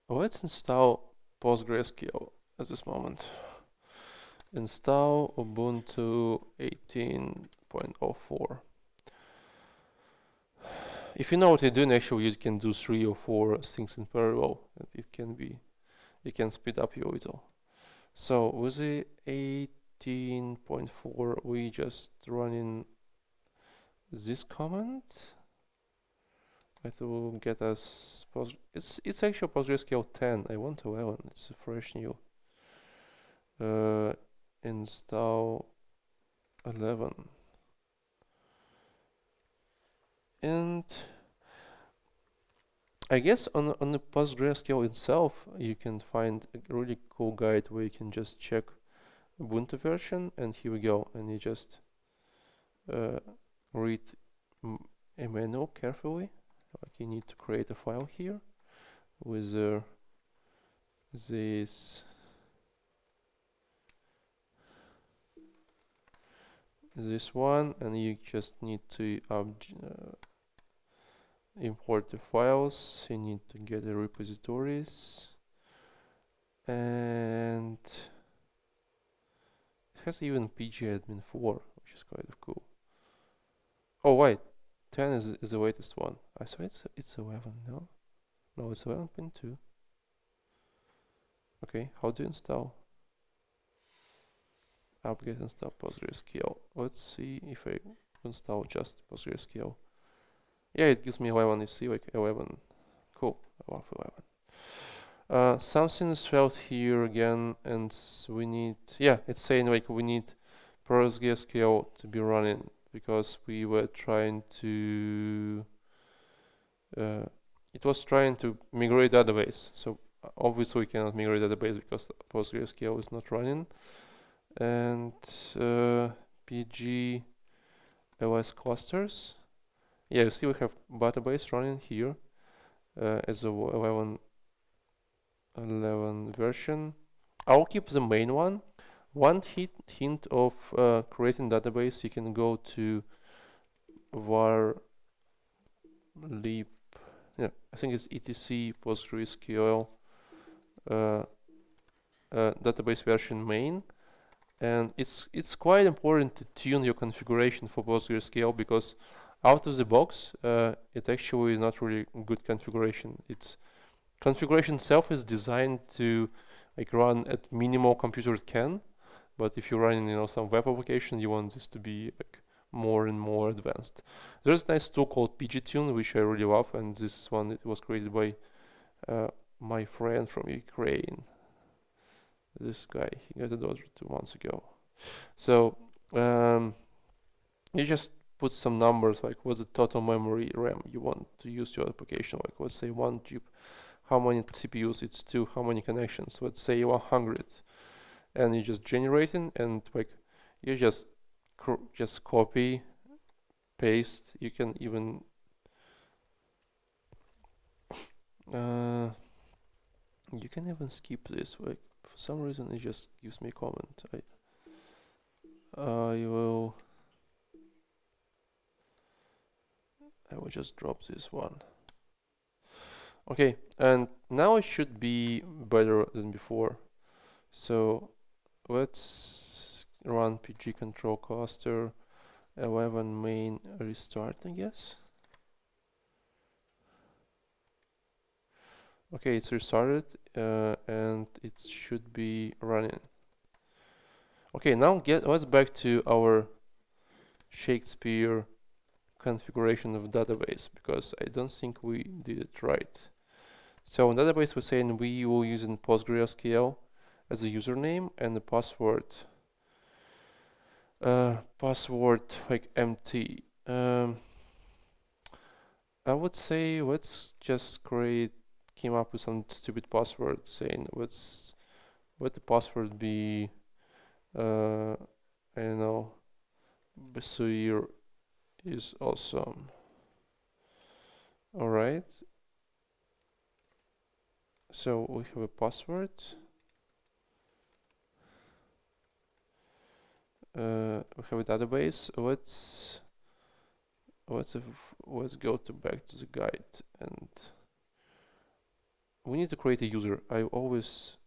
Let's install PostgreSQL at this moment. Install Ubuntu 18.04. If you know what you're doing, actually you can do 3 or 4 things in parallel. It can speed up you a little. So with the 18.4, we just running this command. It will get us it's actually PostgreSQL 10. I want 11. It's a fresh new. Install 11. And I guess on the PostgreSQL itself, you can find a really cool guide where you can just check Ubuntu version, and here we go, and you just read a manual carefully. Like you need to create a file here with this one, and you just need to import the files. You need to get the repositories, and it has even pgadmin 4, which is kind of cool. Oh wait, 10 is the latest one. I saw it's 11. No, it's 11.2. Okay, how to install? Apt-get install PostgreSQL. Let's see if I install just PostgreSQL. Yeah, it gives me 11. You see, like 11. Cool. I love 11. Something is failed here again, and we need. Yeah, it's saying like we need PostgreSQL to be running because we were trying to. It was trying to migrate database. So obviously we cannot migrate database because PostgreSQL is not running. And PG LS clusters. Yeah, you see we have database running here as a 11 version. I'll keep the main one. One hint of creating database, you can go to var lib. Yeah, I think it's etc PostgreSQL database version main. And it's quite important to tune your configuration for PostgreSQL because out of the box it actually is not really good configuration. Its configuration itself is designed to like run at minimal computer it can, but if you're running some web application, you want this to be like more and more advanced. There's a nice tool called pgtune which I really love, and this one it was created by my friend from Ukraine. This guy, he got a daughter 2 months ago. So you just put some numbers like what's the total memory RAM you want to use your application, like let's say 1 chip, how many CPUs it's 2, how many connections, let's say 100, and you just generating, and like you just copy paste. You can even skip this. Like for some reason it just gives me a comment. I will just drop this one. Okay, and now it should be better than before. So let's run pg control cluster 11 main restart, I guess. Okay, it's restarted and it should be running. Okay, now let's back to our Shakespeare configuration of database because I don't think we did it right. So in database we're saying we will use in PostgreSQL as a username and the password like empty. I would say let's just came up with some stupid password saying let the password be I don't know, Basir is awesome. Alright, so we have a password. We have a database. Let's go back to the guide, and we need to create a user. I always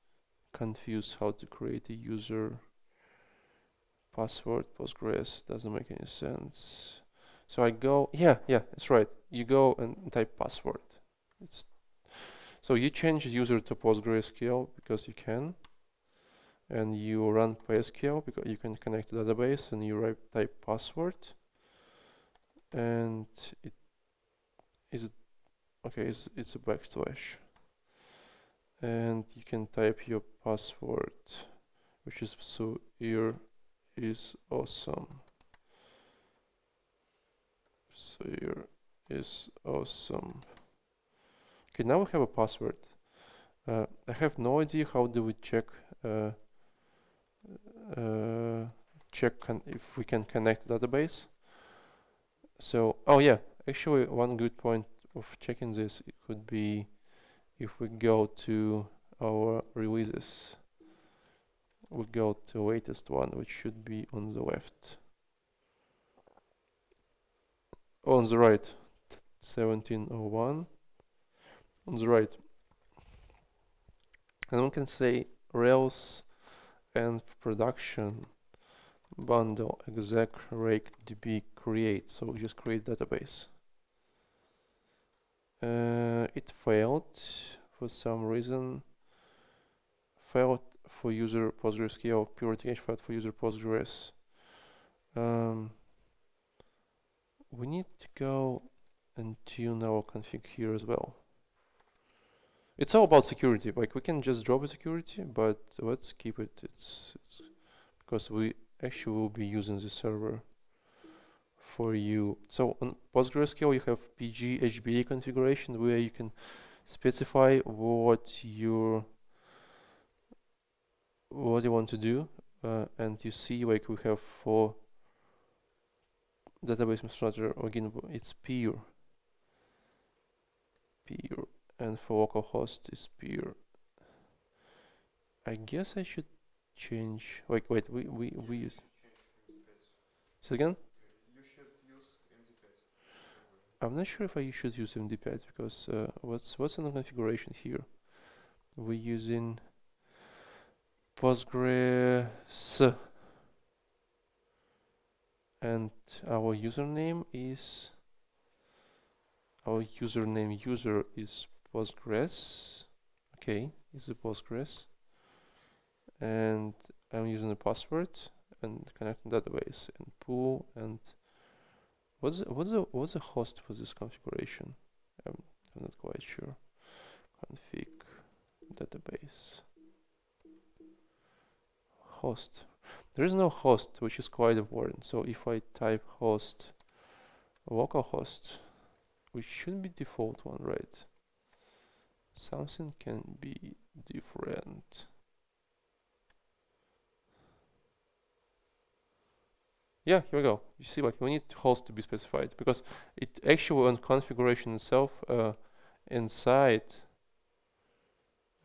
confuse how to create a user. Password Postgres doesn't make any sense. So I go, yeah, that's right. You go and type password. So you change user to PostgreSQL because you can, and you run PySQL because you can connect to database, and you type password, and it's a backslash, and you can type your password, which is so here is awesome. So here is awesome. Okay, now we have a password. I have no idea how do we check if we can connect the database. So, oh yeah, actually one good point of checking this, it could be if we go to our releases, we go to the latest one, which should be on the left. On the right, 1701, on the right. And we can say Rails and production bundle exec rake db create. So we just create database. It failed for some reason. failed for user PostgreSQL, pure authentication failed for user Postgres. We need to go and tune our config here as well. It's all about security. Like we can just drop a security, but let's keep it. It's because we actually will be using the server for you. So on PostgreSQL you have PG HBA configuration where you can specify what you want to do, and you see like we have for database administrator again it's peer, and for localhost is peer. I guess I should change. Wait, we use. Say again? I'm not sure if I should use MD5 because what's in the configuration here? We're using Postgres and our username is user is Postgres. Okay, is a Postgres, and I'm using a password and connecting database and pool and what's the host for this configuration? I'm not quite sure. Config database host. There is no host, which is quite important. So if I type host localhost, which should be default one, right? Something can be different. Yeah, here we go. You see, like we need host to be specified because it actually on configuration itself inside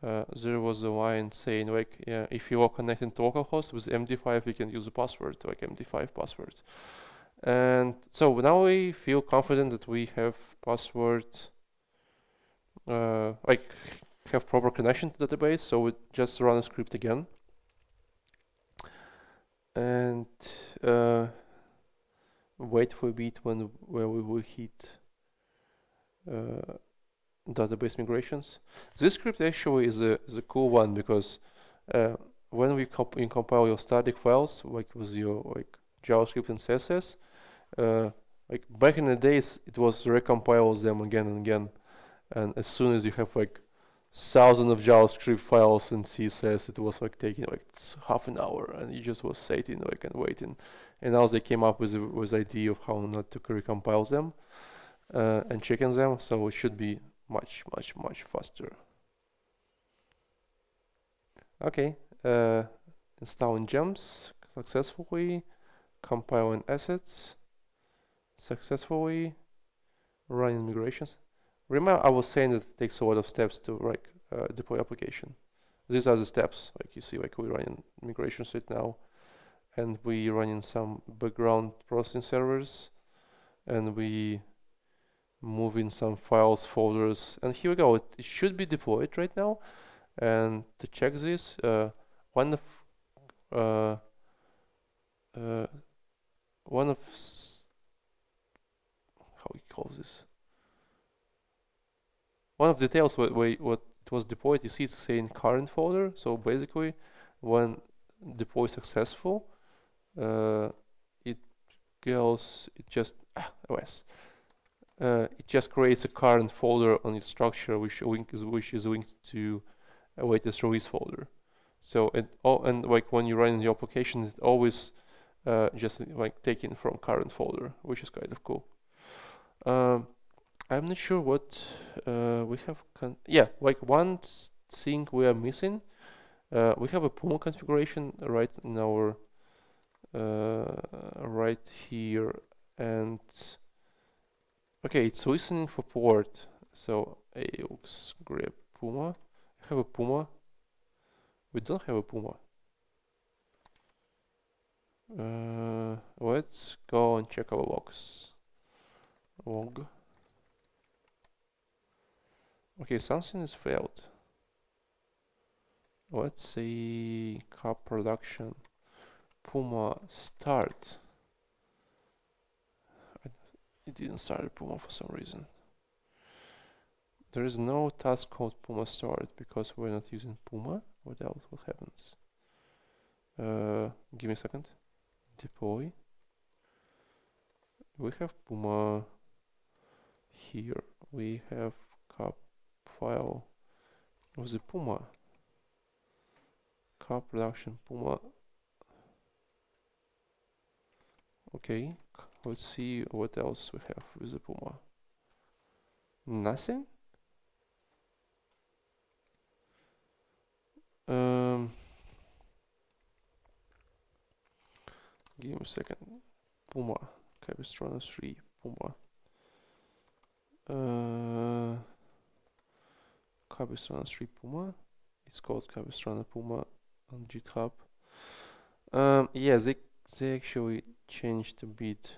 there was a line saying like if you are connecting to localhost with MD5 you can use a password like MD5 password. And so now we feel confident that we have password like have proper connection to the database, so we just run a script again and wait for a bit where we will hit database migrations. This script actually is a cool one because when we compile your static files like with your like JavaScript and CSS, like back in the days it was recompile them again and again, and as soon as you have like thousands of JavaScript files and CSS, it was like taking like half an hour, and you just was sitting like and waiting. And now they came up with the idea of how not to recompile them and checking them, so it should be much faster. Okay, installing gems successfully, compiling assets successfully, running migrations. Remember I was saying that it takes a lot of steps to like deploy application. These are the steps, like you see, like we're running migrations right now, and we running some background processing servers, and we moving some files, folders, and here we go. It should be deployed right now. And to check this, one of how we call this? One of the details what it was deployed, you see it's saying current folder. So basically, when deploy successful, it just it just creates a current folder on its structure, which is linked to a latest release folder. So and like when you run the application, it always just like taken from current folder, which is kind of cool. I'm not sure what we have. Yeah, like one thing we are missing. We have a Puma configuration right in our right here, and okay, it's listening for port. So aux grep Puma. I have a Puma. We don't have a Puma. Let's go and check our logs. Log. Okay, something is failed. Let's see cup production. Puma start. It didn't start Puma for some reason. There is no task called Puma start because we're not using Puma. What else? What happens? Give me a second. Deploy. We have Puma here. We have cup file with the Puma. Cup production Puma. Okay, let's see what else we have with the Puma. Nothing? Give me a second. Puma. Capistrano 3. Puma. Capistrano 3 Puma. It's called Capistrano Puma on GitHub. Yeah, they actually changed a bit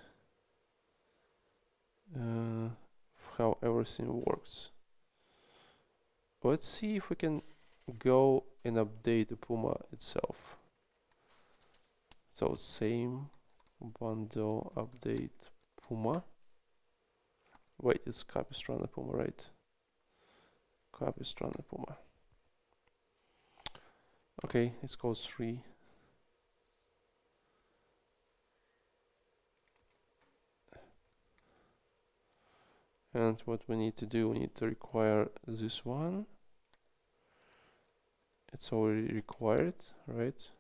how everything works. Let's see if we can go and update the Puma itself. So same bundle update Puma. Wait, it's Capistrano Puma, right? Capistrano Puma. Okay, it's called 3. And what we need to do, we need to require this one. It's already required, right?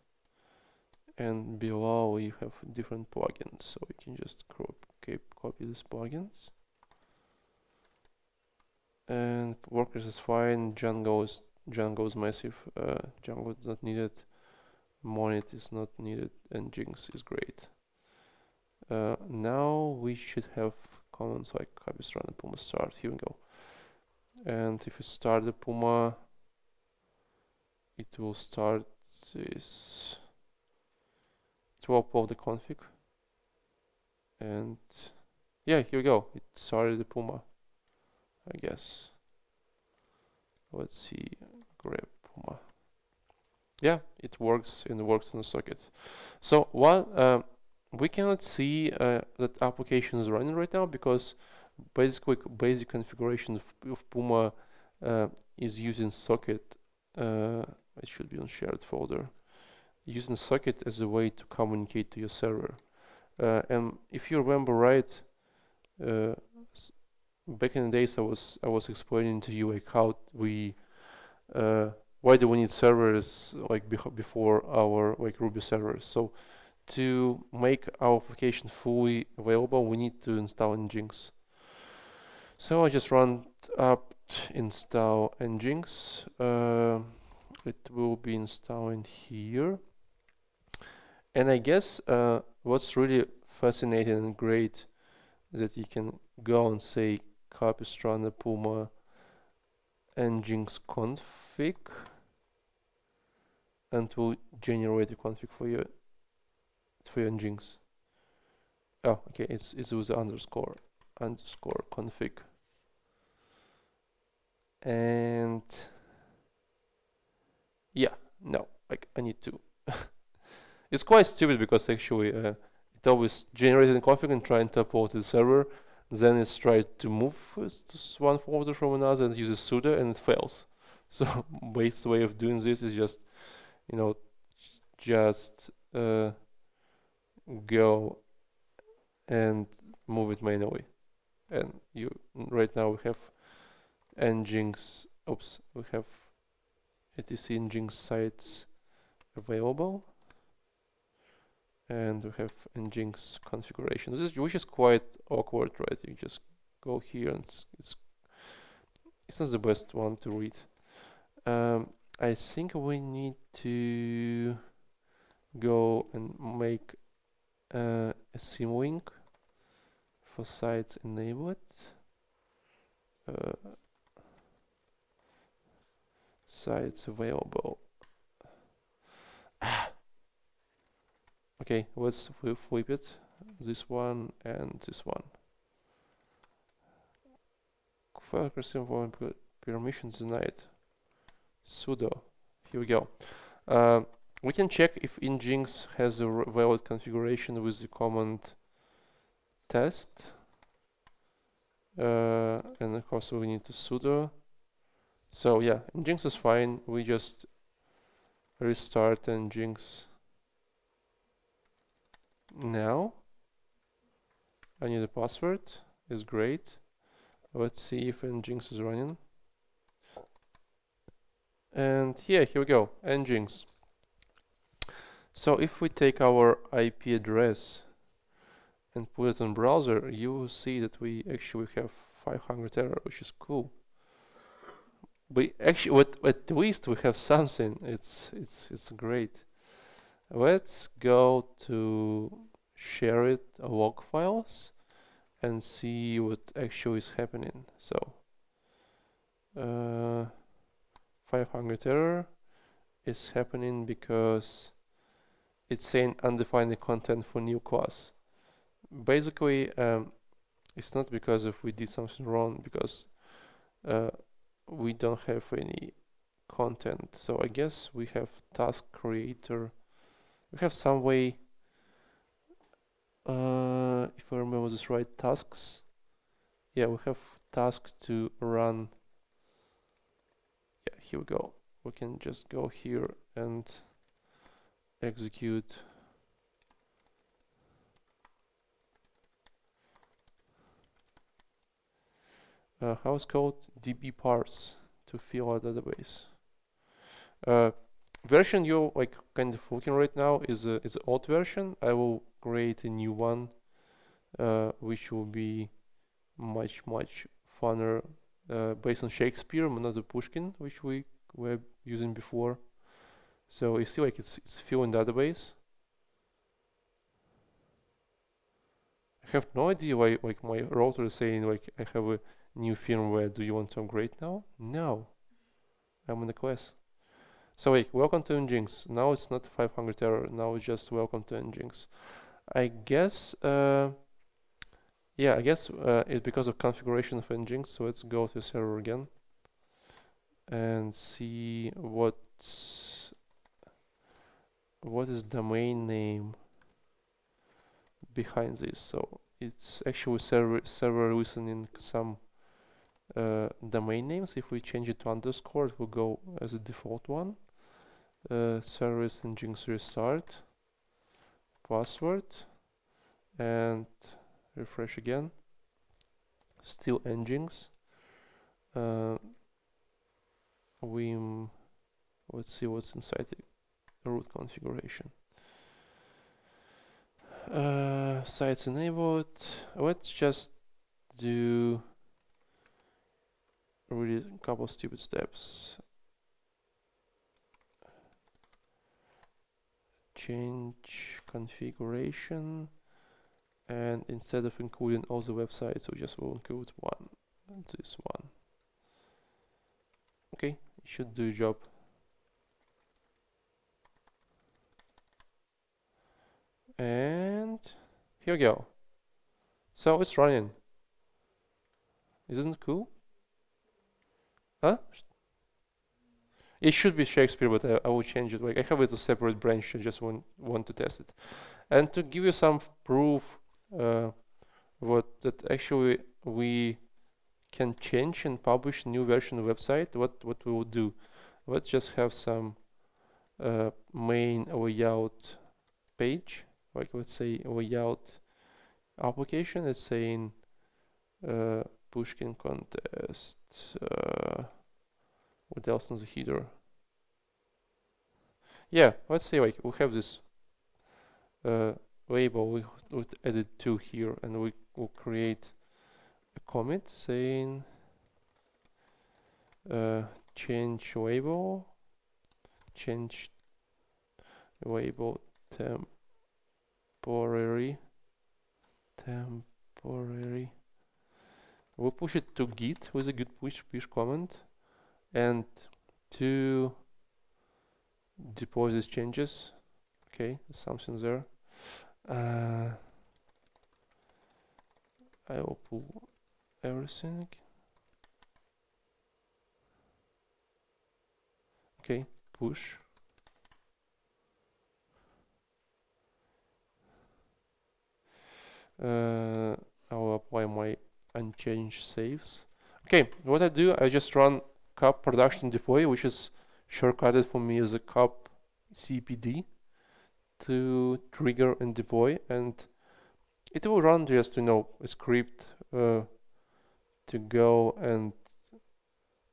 And below we have different plugins, so we can just copy these plugins. And workers is fine. Django is massive. Django is not needed. Monet is not needed, and Jinx is great. Now we should have commands like Capistrano and Puma start. Here we go. And if we start the Puma, it will start this. It will upload the config. And yeah, here we go. It started the Puma, I guess. Let's see. Grab Puma. Yeah, it works and it works in the socket. So what we cannot see that application is running right now because basic configuration of Puma is using socket. It should be on shared folder. Using socket as a way to communicate to your server. And if you remember right, back in the days I was explaining to you like how we why do we need servers like before our like Ruby servers. So to make our application fully available, we need to install Nginx. So I just run apt install Nginx. It will be installing here. And I guess what's really fascinating and great is that you can go and say Capistrano Puma Nginx config, and will generate a config for your Nginx. Oh, okay, it's with underscore config. And yeah, no, like I need to. It's quite stupid because actually it always generated a config and trying to upload to the server. Then it's tried to move one folder from another and uses sudo and it fails. So best way of doing this is just, you know, just go and move it manually. And right now we have Nginx. Oops, we have etc Nginx sites available. And we have Nginx configuration, which is quite awkward, right? You just go here and it's not the best one to read. I think we need to go and make a symlink for sites enabled. Sites available. Okay, let's flip it. This one and this one. File permissions denied. Sudo. Here we go. We can check if Nginx has a valid configuration with the command test. And of course we need to sudo. So yeah, Nginx is fine. We just restart Nginx now. I need a password. Is great. Let's see if Nginx is running. And yeah, here we go, Nginx. So if we take our IP address and put it on browser, you will see that we actually have 500 error, which is cool. We actually, at least we have something. It's great. Let's go to share it log files and see what actually is happening. So 500 error is happening because it's saying undefined content for new class. Basically, it's not because if we did something wrong, because we don't have any content. So I guess we have task creator. We have some way, if I remember this right, tasks. Yeah, we have task to run. Yeah, here we go. We can just go here and execute. How is called db parse to fill our database. Version you're like kind of looking right now is an old version. I will create a new one, which will be much funner, based on Shakespeare, not the Pushkin, which we were using before. So you see, like it's filling database. I have no idea why like my router is saying like I have a new firmware. Do you want to upgrade now? No, I'm in the class. So like, welcome to Nginx. Now it's not 500 error. Now it's just welcome to Nginx. I guess, yeah, I guess it's because of configuration of Nginx. So let's go to server again and see what is domain name behind this. So it's actually server listening some domain names. If we change it to underscore, it will go as a default one. Service Nginx restart, password, and refresh again. Still Nginx. Let's see what's inside the root configuration. Sites enabled. Let's just do really a couple stupid steps. Change configuration, and instead of including all the websites, we just will include one, this one. Okay, it should do a job. And here we go. So it's running. Isn't it cool? Huh? It should be Shakespeare, but I will change it. Like I have it a separate branch. I just want to test it, and to give you some proof, that actually we can change and publish new version of website. What we will do? Let's just have some main layout page. Like let's say layout application. It's saying Pushkin contest. What else on the header? Yeah, let's say like we have this label. We would add 2 here, and we will create a commit saying change label temporary. We'll push it to Git with a git push command, and to deploy these changes. Okay, something there. I will pull everything. Okay, push. I will apply my unchanged saves. Okay, what I just run cup production deploy, which is shortcutted for me as a cup cpd to trigger and deploy, and it will run just a script to go and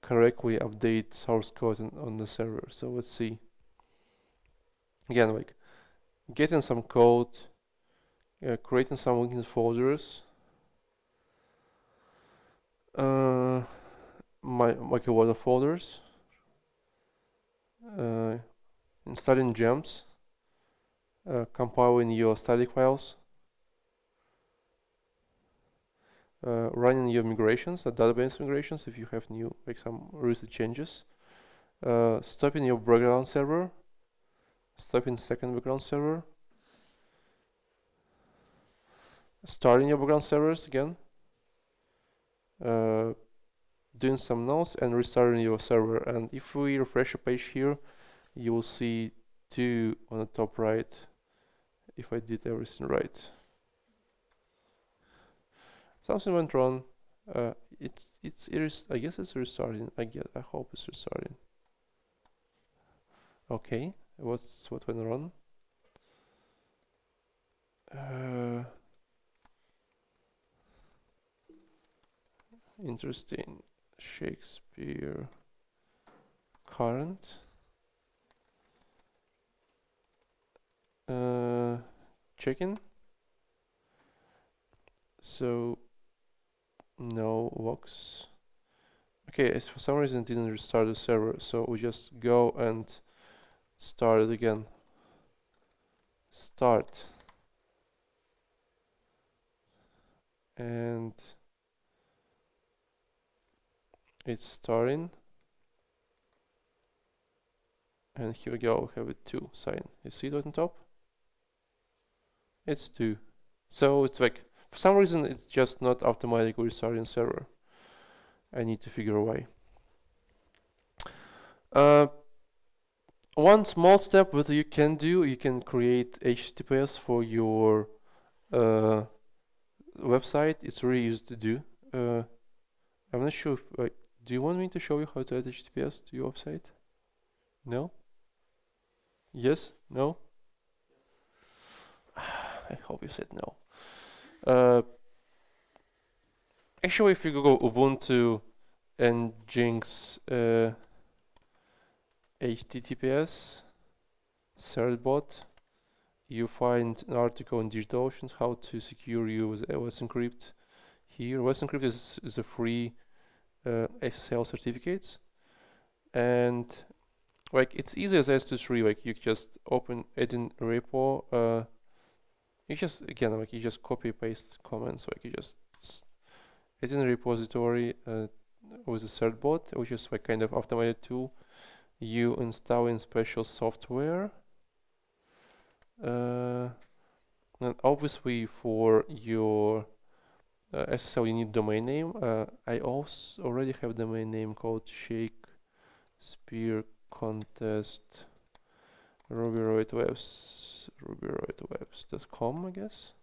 correctly update source code on the server. So let's see. Again, like getting some code, creating some linking folders, like a lot of folders, installing gems, compiling your static files, running your migrations, database migrations if you have new, like some recent changes, stopping your background server, stopping second background server, starting your background servers again, doing some nodes and restarting your server. And if we refresh a page here, you will see 2 on the top right if I did everything right. Something went wrong. I guess it's restarting. I hope it's restarting. Okay, what went wrong? Interesting. Shakespeare current. Checking. So no logs. Okay, for some reason it didn't restart the server, so we just go and start it again. Start. And it's starting. And here we go, we have a 2 sign. You see it on top? It's 2. So it's like, for some reason it's just not automatically restarting server. I need to figure a way. One small step that you can do, you can create HTTPS for your website. It's really easy to do. I'm not sure if, like, do you want me to show you how to add HTTPS to your website? No? Yes? No? I hope you said no. Actually, if you Google Ubuntu Nginx HTTPS certbot, you find an article in DigitalOcean how to secure you with Let's Encrypt. Here, Let's Encrypt is a free SSL certificate, and like it's easy as S23. Like you just open edit repo. You just you just copy paste comments. Like you just edit repository with a certbot, which is like kind of automated tool. You install in special software. And obviously for your SSL you need domain name. I also already have domain name called Shakespeare Contest rubyroidwebs.com, I guess.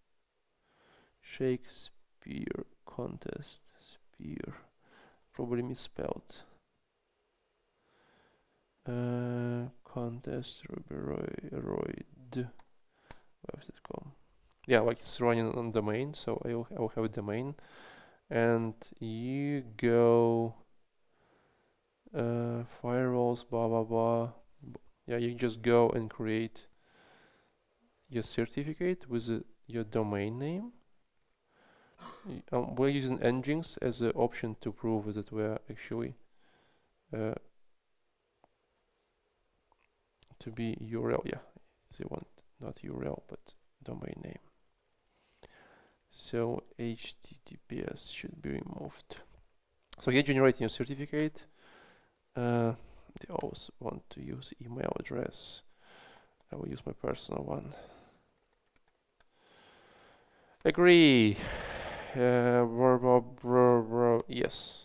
Shakespeare Contest spear, probably misspelled. Contest rubyroidwebs.com. Yeah, like it's running on domain, so I will have a domain, and you go firewalls, blah blah blah. Yeah, you just go and create your certificate with your domain name. We're using Nginx as an option to prove that we're actually to be URL. Yeah, they want not URL but domain name. So HTTPS should be removed. So you're generating your certificate. They always want to use email address. I will use my personal one. Agree. Yes.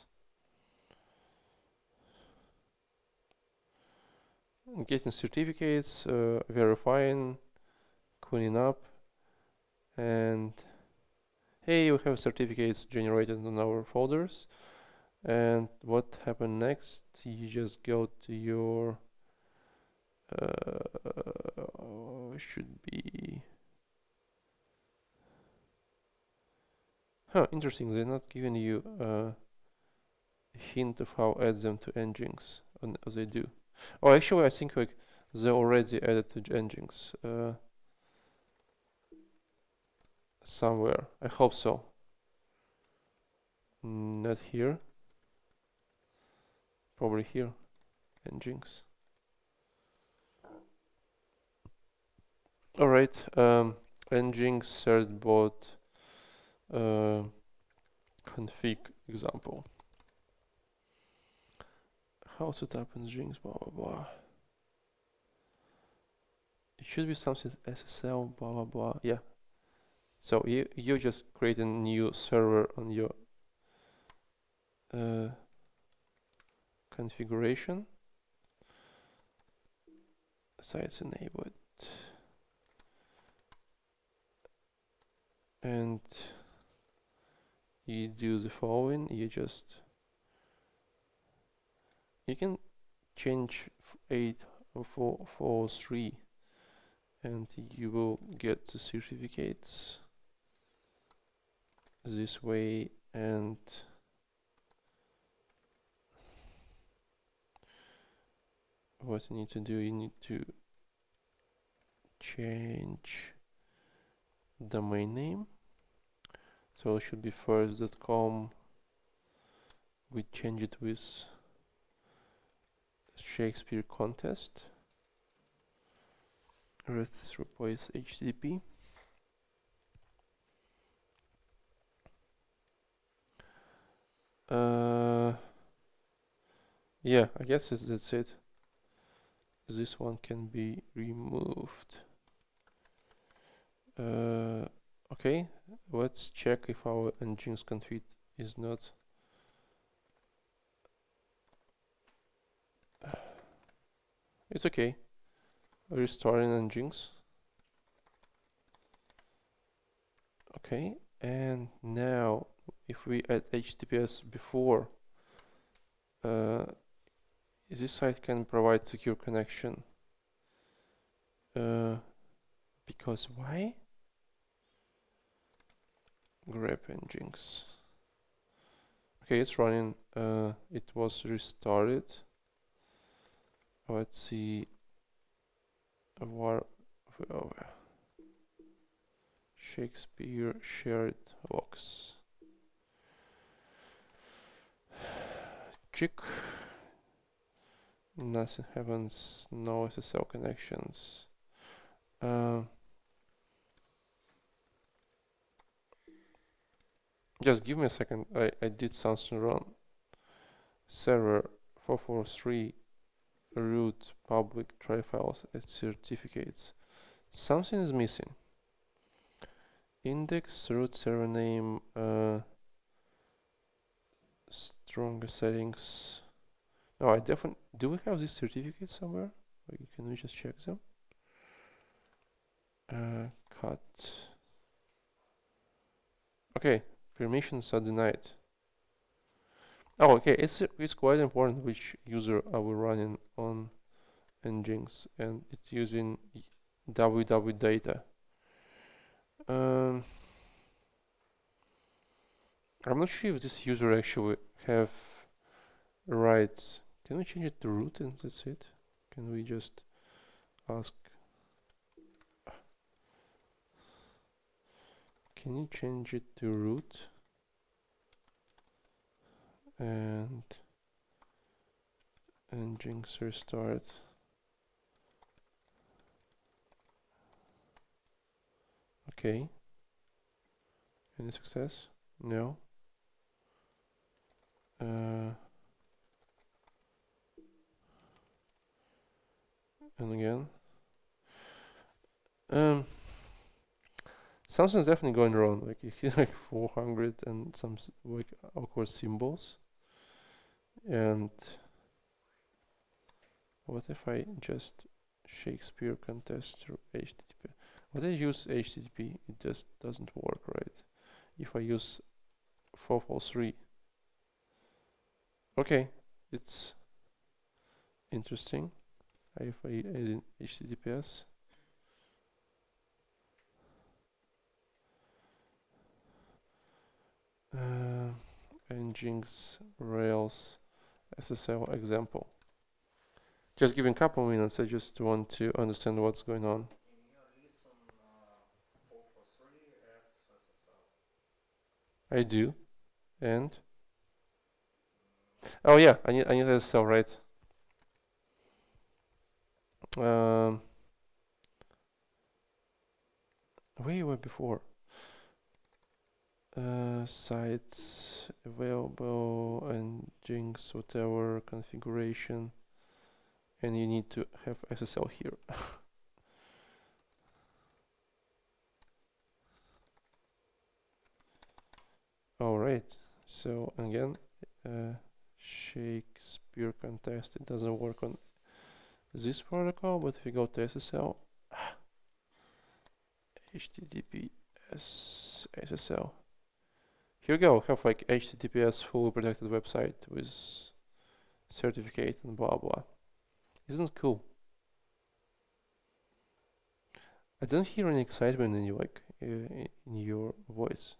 Getting certificates, verifying, cleaning up, and hey, we have certificates generated in our folders. And what happened next? You just go to your should be. Interesting. They're not giving you a hint of how add them to Nginx, or they do. Oh, actually, I think like they already added to Nginx somewhere. I hope so. Not here. Probably here. Nginx. All right. Nginx certbot config example. How set up Nginx? Blah blah blah. It should be something SSL. Blah blah blah. Yeah. So you just create a new server on your configuration. Sites enabled. And you do the following. You can change 843 and you will get the certificates this way. And what you need to do, you need to change domain name. So it should be first.com. We change it with Shakespeare contest. Let's replace HTTP. Yeah, I guess that's it. This one can be removed. Okay, let's check if our Nginx config is not. It's okay. Restoring Nginx. Okay, and now if we add HTTPS before, this site can provide secure connection. Because why? Grab Nginx. Okay, it's running. It was restarted. Let's see. Shakespeare shared logs. Check. Nothing happens. No SSL connections. Just give me a second. I did something wrong. Server 443 root public try files and certificates. Something is missing. Index root server name stronger settings. No, I definitely do. We have these certificates somewhere? Can we just check them? Cut. Okay, permissions are denied. Oh, okay. It's quite important which user are we running on Nginx, and it's using www data. I'm not sure if this user actually have rights. Can we change it to root and that's it? Can we just ask? Can you change it to root? And Nginx restart. Okay. Any success? No. And again. Something's definitely going wrong. Like you hit like 400 and some like awkward symbols. And what if I just Shakespeare contest through HTTP? When I use HTTP, it just doesn't work, right? If I use 443, okay, it's interesting. if I add in HTTPS. Nginx Rails SSL example. Just giving a couple minutes, I just want to understand what's going on. I do. And oh yeah, I need SSL, right? Where you were before? Sites available and Nginx whatever configuration, and you need to have SSL here. All right. So again, Shakespeare contest. It doesn't work on this protocol, but if you go to SSL, HTTPS SSL. Here we go. Have like HTTPS fully protected website with certificate and blah blah. Isn't it cool? I don't hear any excitement in you, like in your voice.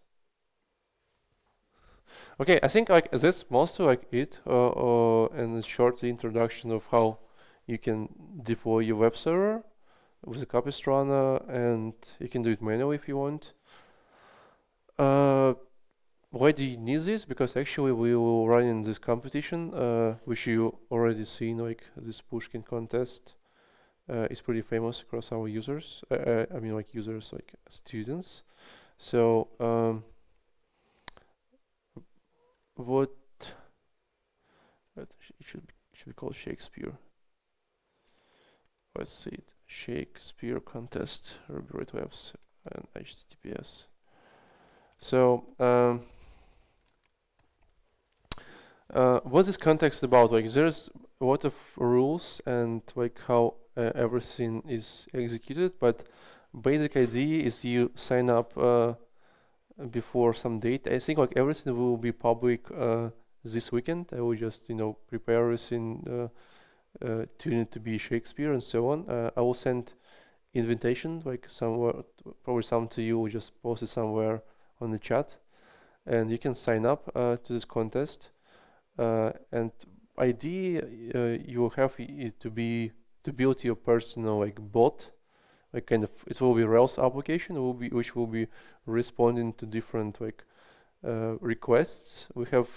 Okay, I think like that's mostly like it, and a short introduction of how you can deploy your web server with a copy runner, and you can do it manually if you want. Why do you need this? Because actually we will run in this competition, which you already seen, like this Pushkin contest. Is pretty famous across our users. I mean, like users, like students. So what it should be called Shakespeare. Let's see it. Shakespeare contest, Ruby Webs and HTTPS. So what is context about? Like there's a lot of rules and like how everything is executed, but basic idea is you sign up before some date. I think like everything will be public this weekend. I will just prepare everything, tune it to be Shakespeare and so on. I will send invitation like somewhere, probably some to you. Just post it somewhere on the chat, and you can sign up to this contest. And idea you will have it to be to build your personal like bot, like kind of it will be Rails application which will be responding to different like requests. We have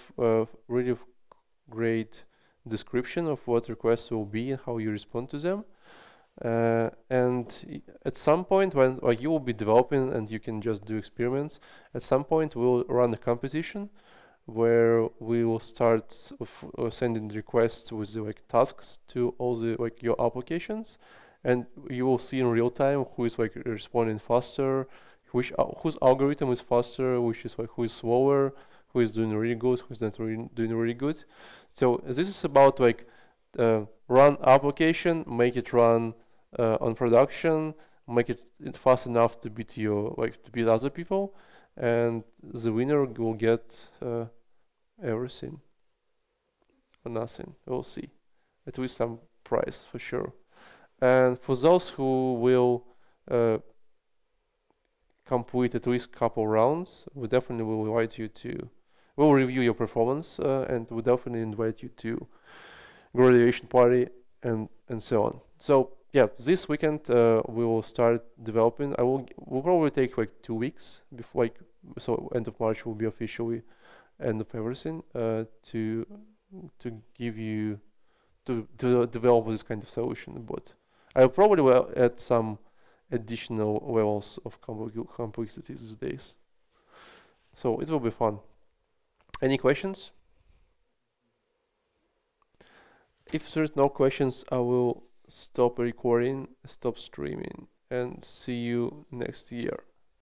really great description of what requests will be and how you respond to them. And at some point when you will be developing and you can just do experiments, at some point we'll run a competition where we will start sending requests with the like tasks to all the like your applications, and you will see in real time who is like responding faster, whose algorithm is faster, which is like who is slower, who is doing really good, who's not doing really good. So this is about like run application, make it run on production, make it fast enough to beat other people, and the winner will get everything or nothing. We'll see. At least some prize for sure. And for those who will complete at least couple rounds, we definitely will invite you to. We'll review your performance and we definitely invite you to graduation party and so on. So yeah, this weekend we will start developing. Will probably take like 2 weeks before so end of March will be officially end of everything to give you to develop this kind of solution. But I probably will add some additional levels of complexity these days. So it will be fun. Any questions? If there's no questions, I will stop recording, stop streaming, and see you next year.